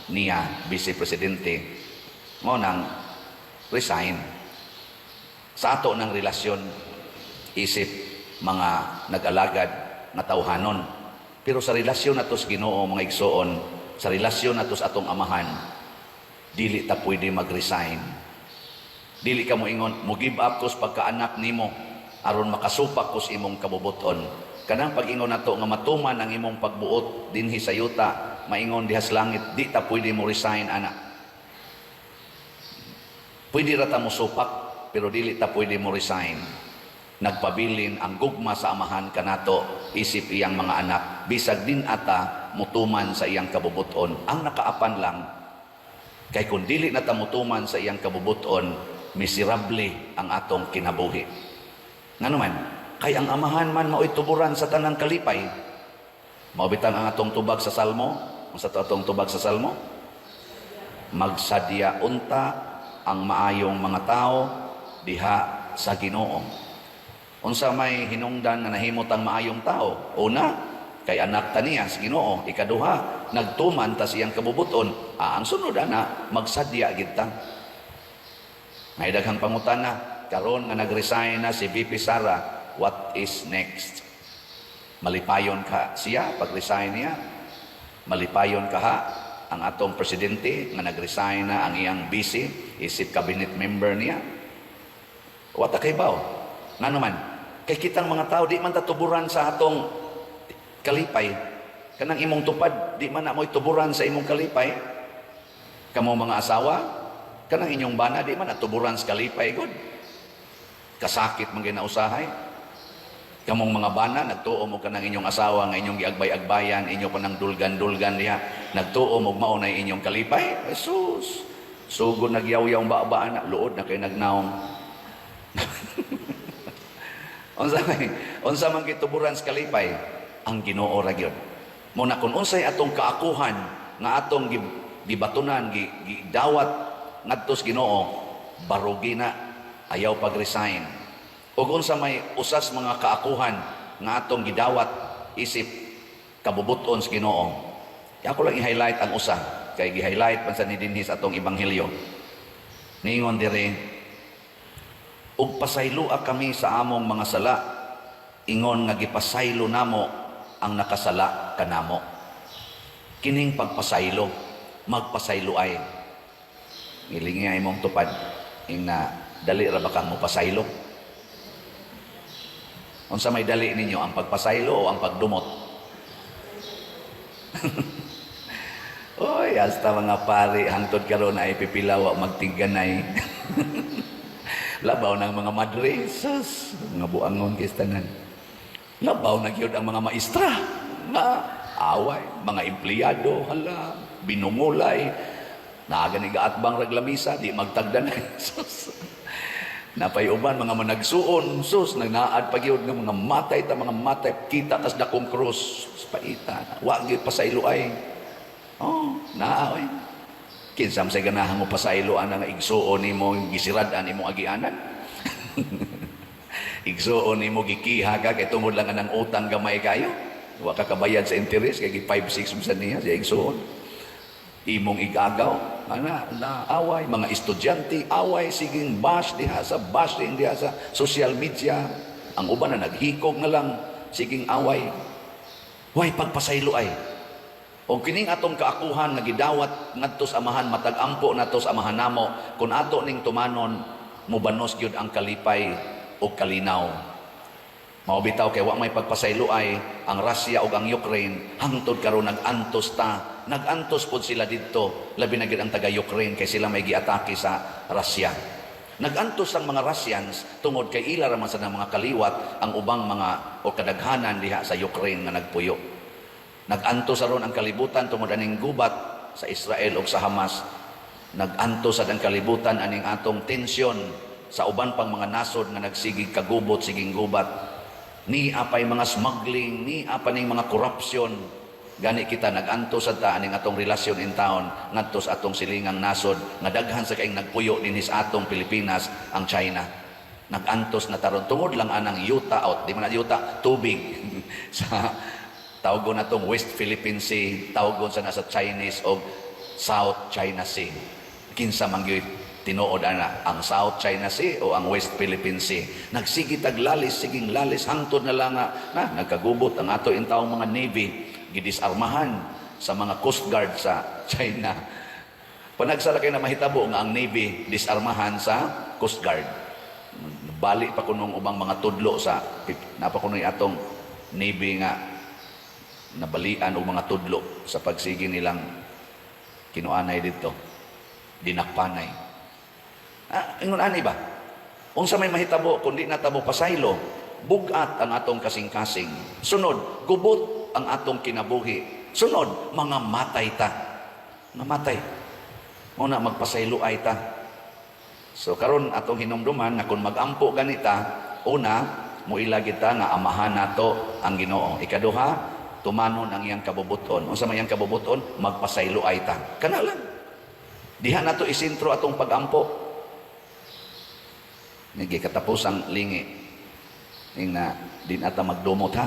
niya Vice Presidente mo nang resign sa ato ng relasyon isip mga nag-alagad na tawhanon Pero sa relasyon nato sa Ginoo mga igsoon, sa relasyon nato sa atong amahan, dili ta pwede mag-resign. Dili ka mo ingon, mo give up ko sa pagkaanak nimo aron makasupak ko sa imong kabubuton. Kanang pag-ingon nato nga matuman ang imong pagbuot dinhi sa yuta, maingon diha sa langit, di ta pwede mo resign ana. Pwede ra ta mo supak, pero dili ta pwede mo resign. Nagpabilin ang gugma sa amahan kanato isip iyang mga anak, bisag din ata mutuman sa iyang kabubuton. Ang nakaapan lang kay kung dili na ta mutuman sa iyang kabubuton, miserable ang atong kinabuhi. Ngano man, kay ang amahan man mao'y tuburan sa tanang kalipay. Maubitang ang atong tubag sa Salmo, sa atong tubag sa Salmo, magsadya unta ang maayong mga tao diha sa Ginoo. Unsa may hinungdan nga nahimot ang maayong tao? Una, kay anak ta niya sa Ginoo. Ikaduha, nagtuman ta siyang kabubuton. Ang sunod ana, magsadya gid ta. May daghang pangutana karon nga nag-resign na si VP Sara, what is next? Malipayon ka siya pag-resign niya? Malipayon ka ha ang atong presidente nga nag-resign na ang iyang vice, isip cabinet member niya? Wata kay baw? Nga naman, kay kitang mga tao, di man tatuburan sa atong kalipay. Kanang imong tupad, di man na mo'y tuburan sa imong kalipay. Kamo mga asawa, kanang inyong bana, di man natuburan sa kalipay. God. Kasakit man ginausahay. Kamong mga bana, nagtuo mo kanang inyong asawa, nga inyong giagbay-agbayan, inyo pa ng dulgan-dulgan diha. Nagtuo mo maunay inyong kalipay. Jesus, sugo nagyaw-yaw ba-baan na, luod na kayo nagnaong. Unsa man kituburan sa kalipay, ang Ginoo ra gyud. Muna kun unsay atong kaakuhan nga atong gibatunan, gidawat ngadto sa Ginoo, barugi na, ayaw pag-resign. Ug unsa may usas mga kaakuhan nga atong gidawat isip kabubuton sa Ginoo. Ako lang i-highlight ang usa, kay gi-highlight man sa ni dinhi sa atong ebanghelyo. Ningon dire, ug pasaylua kami sa among mga sala, ingon nga gipasaylo namo ang nakasala kanamo. Kining pagpasaylo, magpasaylo ay ilingi nga imong tupad, na dali ra ba kang mo pasaylo? Unsa may dali ninyo, ang pagpasaylo o ang pagdumot? Oy, hasta mga pari, hangtod karon ay pipilawa magtiganay. Labaw ng mga madre, sus, mga buangon kistanan. Labaw na gyud ang mga maestra, nga away, mga empleyado, hala, binungulay, nagaganigaatbang raglamisa, di magtagdanay, sus. Napayuban, mga managsuon, sus, nagnaad pa gyud ng mga matay, mga matay, kita tas dakong krus, sus, paita, wag gyud pasaylo ay. Oh, naaway. Kinsam sa ganahan mo pasayloan ang igsuon nimo gisirad-an imong agianan. Igsuon nimo gikiha ka kay tungod lang ang utang gamay kayo. Wa ka kabayad sa interest kay 5-6 sa niya sa igsuon. Imong igagaw, na away mga estudyante, away siging bash diha sa bashing diha sa social media. Ang uban na naghikog na lang siging away. Way pagpasaylo ay. O kining atong kaakuhan nga gidawat ngadto sa amahan, matag-ampo nato sa amahan namo, kun ato ning tumanon mubanos gyud ang kalipay o kalinaw. Maubitaw kay wa may pagpasaylo ay ang Russia ug ang Ukraine hangtod karon nag-antos ta. Nag-antos pod sila didto, labi na gyud ang taga-Ukraine kay sila may giatake sa Russia. Nag-antos ang mga Russians tungod kay ila ra man sa mga kaliwat ang ubang mga o kadaghanan diha sa Ukraine nga nagpuyo. Nag-antos aron ang kalibutan tungod aning gubat sa Israel o sa Hamas. Nag-antos sad ang kalibutan aning atong tensyon sa uban pang mga nasod nga nagsigig kagubot, siging gubat. Ni apay mga smuggling, ni apay ning mga korupsyon. Gani kita nag-antos sad ta aning atong relasyon in town ngadto sa atong silingang nasod nga daghan sa kaing nagpuyo dinhi sa atong Pilipinas, ang China. Nag-antos na taron tungod lang anang yuta out, di man na yuta, tubig sa tawgon na itong West Philippine Sea, tawgon sa nasa Chinese o South China Sea. Kinsa mangyoy tinuod ana, ang South China Sea o ang West Philippine Sea. Nagsigi taglalis, siging lalis, hangtod na lang na nagkagubot ang ato intaong mga Navy. gidisarmahan sa mga Coast Guard sa China. Panagsala kayo na mahitabo nga ang Navy disarmahan sa Coast Guard. Bali pa kunong ubang mga tudlo sa napakunoy atong Navy nga nabalian og mga tudlo sa pagsigi nilang kinuanay dito, dinakpanay. Ingon ani ba? Unsa may mahitabo kundi natabo pasaylo, bugat ang atong kasing-kasing. Sunod, gubot ang atong kinabuhi. Sunod, mga matay ta. Mamatay. Muna magpasaylo ay ta. So karon atong hinumduman na kung magampo ganita, una, muila kita nga amahan nato ang Ginoo. Ikaduha, tumanon ang iyang kabubuton. Unsa may iyang kabubuton? Magpasaylo ay ta. Kana lang. Diha nato isentro atong pagampo. Nigi katapos ang lingi. Ning na din ata magdumot ha.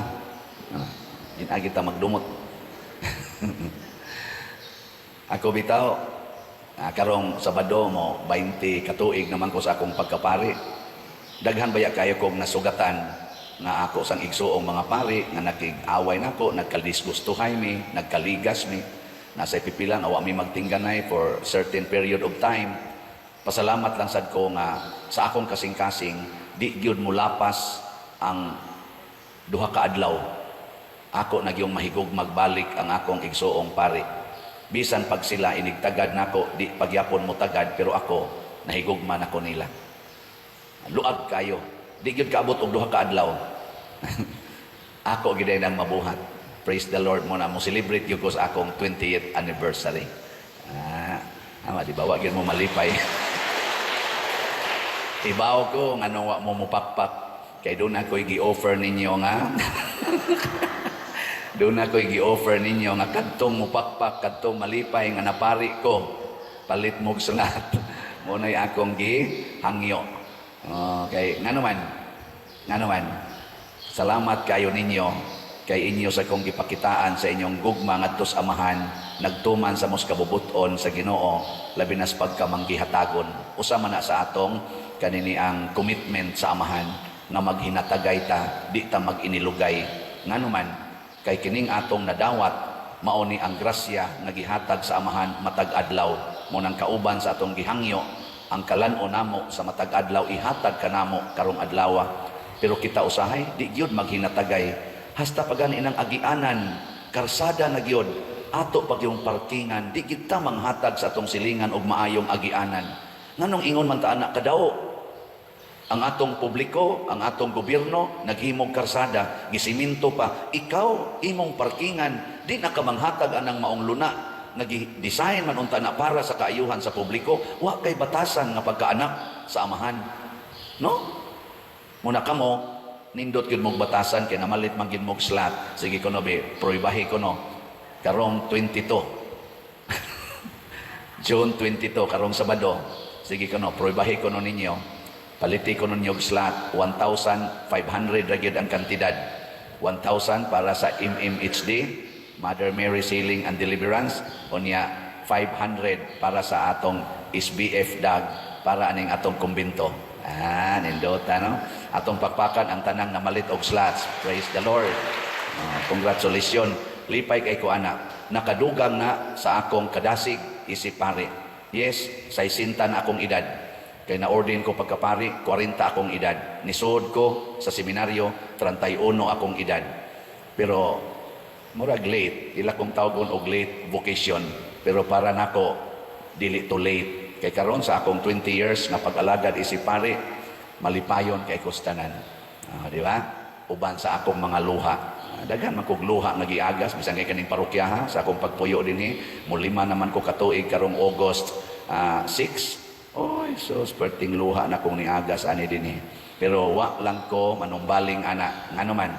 Din agi ta magdumot. Ako bitaw karong Sabado mo 20 katuig naman ko sa akong pagkapari. Daghan baya kayo kong nasugatan nga ako sang igsuong mga pari nga nakig-away nako, nagkaldisgustuhay mi, nagkaligas mi, nasa pipilan awa mi magtingganay for certain period of time. Pasalamat lang sad ko nga sa akong kasing-kasing di gyud mulapas ang duha ka adlaw. Ako nagyong mahigog magbalik ang akong igsuong pari. Bisan pag sila inigtagad nako, di pagyapon mo tagad, pero ako nahigugma nako nila. Luag kayo. Di gyud kaabot og duha ka adlaw. Ako giday nang mabuhat. Praise the Lord mo na mo celebrate gyud ko sa akong 20th anniversary. Di ba wa gyud mo malipay. Ibaw ko ngano wa mo mupakpak kay doon ako'y gi-offer ninyo nga. Doon ako'y gi-offer ninyo nga kadtong mupakpak, kadtong malipay nga napari ko, palit mong sunat. Muna'y akong gihangyo. Okay, nga naman, salamat kayo ninyo, kay inyo sa kong gipakitaan sa inyong gugma ngadto sa amahan, nagtuman sa mos kabubuton sa Ginoo, labi nas pagkamanggihatagon. Usa man na sa atong kanini ang commitment sa amahan, nga maghinatagay ta, di ta mag-inilugay. Nga naman, kay kining atong nadawat mao ni ang grasya nga gihatag sa amahan matag adlaw mo nang kauban sa atong gihangyo ang kalan-o namo sa matag adlaw ihatag kanamo karong adlaw, pero kita usahay di gyud maghinatagay hasta pagani nang agianan karsada na gyud ato pag yung parkingan di kita manghatag sa atong silingan og maayong agianan. Nganong ingon man ta anak kadao ang atong publiko, ang atong gobyerno, naghimog karsada, gisiminto pa, ikaw, imong parkingan, di nakamanghatag anang maong luna, nag-design man unta na para sa kaayuhan sa publiko, wa kay batasan nga pagkaanak sa amahan. No? Muna kamo, nindot yun mong batasan, kaya namalit man yun mong slot. Sige ko no, proibahi ko no, karong 22. June 22, karong Sabado. Sige ko no, proibahi ko no ninyo. Paliti ko nun yung slot, 1,500 ragyod ang kantidad. 1,000 para sa MMHD, Mother Mary Healing and Deliverance. Unya, 500 para sa atong SBF DAG, para aning atong kumbinto. Nindota, no? Atong pakpakan ang tanang namalit og slots. Praise the Lord. Congratulations. Lipay kay ko anak. Nakadugang na sa akong kadasig, isip pare. Yes, sa isinta na akong edad. Kaya na-ordain ko pagkapari, 40 akong edad. Nisuod ko sa seminaryo, 31 akong edad. Pero, murag late. Ila kong tawgon og late vocation. Pero para nako dili to late. Kay karon sa akong 20 years na pag-alagad isip pare, malipayon kay kustanan. Di ba? Uban sa akong mga luha. Daghan man kog luha nga giagas bisan kay kaning parokyaha sa akong pagpuyo dinhi. Mulima naman ko katuig karong August 6. Oy, so perting luha na kong niagas ani dinhi. Pero wa lang ko manumbaling anak. Ngano man,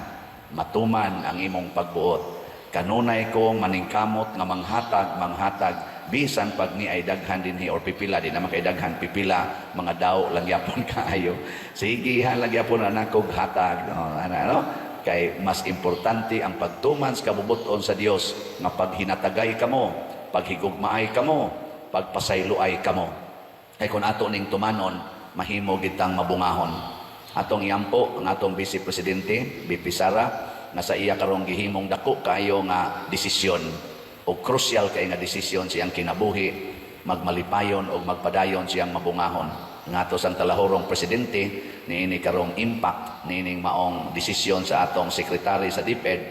matuman ang imong pagbuot. Kanunay kong maningkamot nga manghatag, bisan pag ni ay daghan dinhi or pipila, di naman kay daghan pipila, mga daw lang yapon kaayo. Sige, lang yapon anak kog hatag. Ano? Kay mas importante ang pagtuman sa kabubuton sa Dios nga paghinatagay kamo, paghigugmaay kamo, pagpasayloay kamo. Kay kung ato ning tumanon, mahimo gitang mabungahon. Atong iyampo, ang atong Vice Presidente, BP Sara, nga sa iya karong gihimong dako kayo nga desisyon o crucial kay nga desisyon siyang kinabuhi, magmalipayon o magpadayon siyang mabungahon. Ngato sang talahorong presidente niini karong impact niining maong desisyon sa atong sekretary sa DepEd,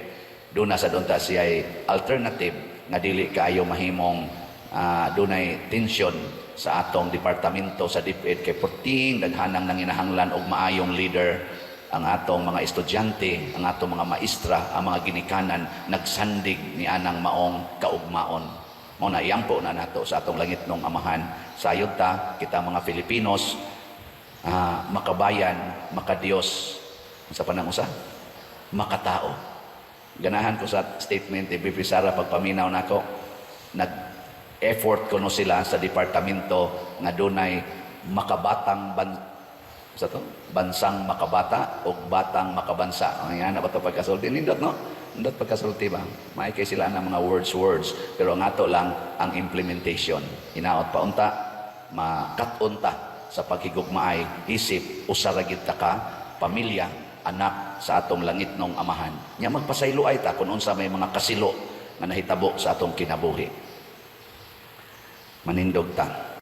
duna sa dunta siya'y alternative nga dili kaayo mahimong dunay tensyon sa atong departamento sa DepEd kay puting daghanang nanginahanglan og maayong leader. Ang atong mga estudyante, ang atong mga maestra, ang mga ginikanan nagsandig ni anang maong kaugmaon. Mao na iyampo na nato sa atong langit nung amahan. Sayod ta kita mga Filipinos, makabayan, makadiyos, sa panang usa, makatao. Ganahan ko sa statement ni BP Sara pagpaminaw nako, nag-effort ko no sila sa departamento nga dunay makabatang bansang makabata o batang makabansa. Ayan na ba ito pagkasulti? Nindot, no? Nindot pagkasulti ba? May kay sila ng mga words. Pero ang ato lang ang implementation. Hinaot pa unta, makatunta sa paghigugmaay, isip, usaragid ta ka, pamilya, anak sa atong langit nung amahan. Nya magpasaylo ay ta kung unsa may mga kasilo na nahitabo sa atong kinabuhi. Manindog ta.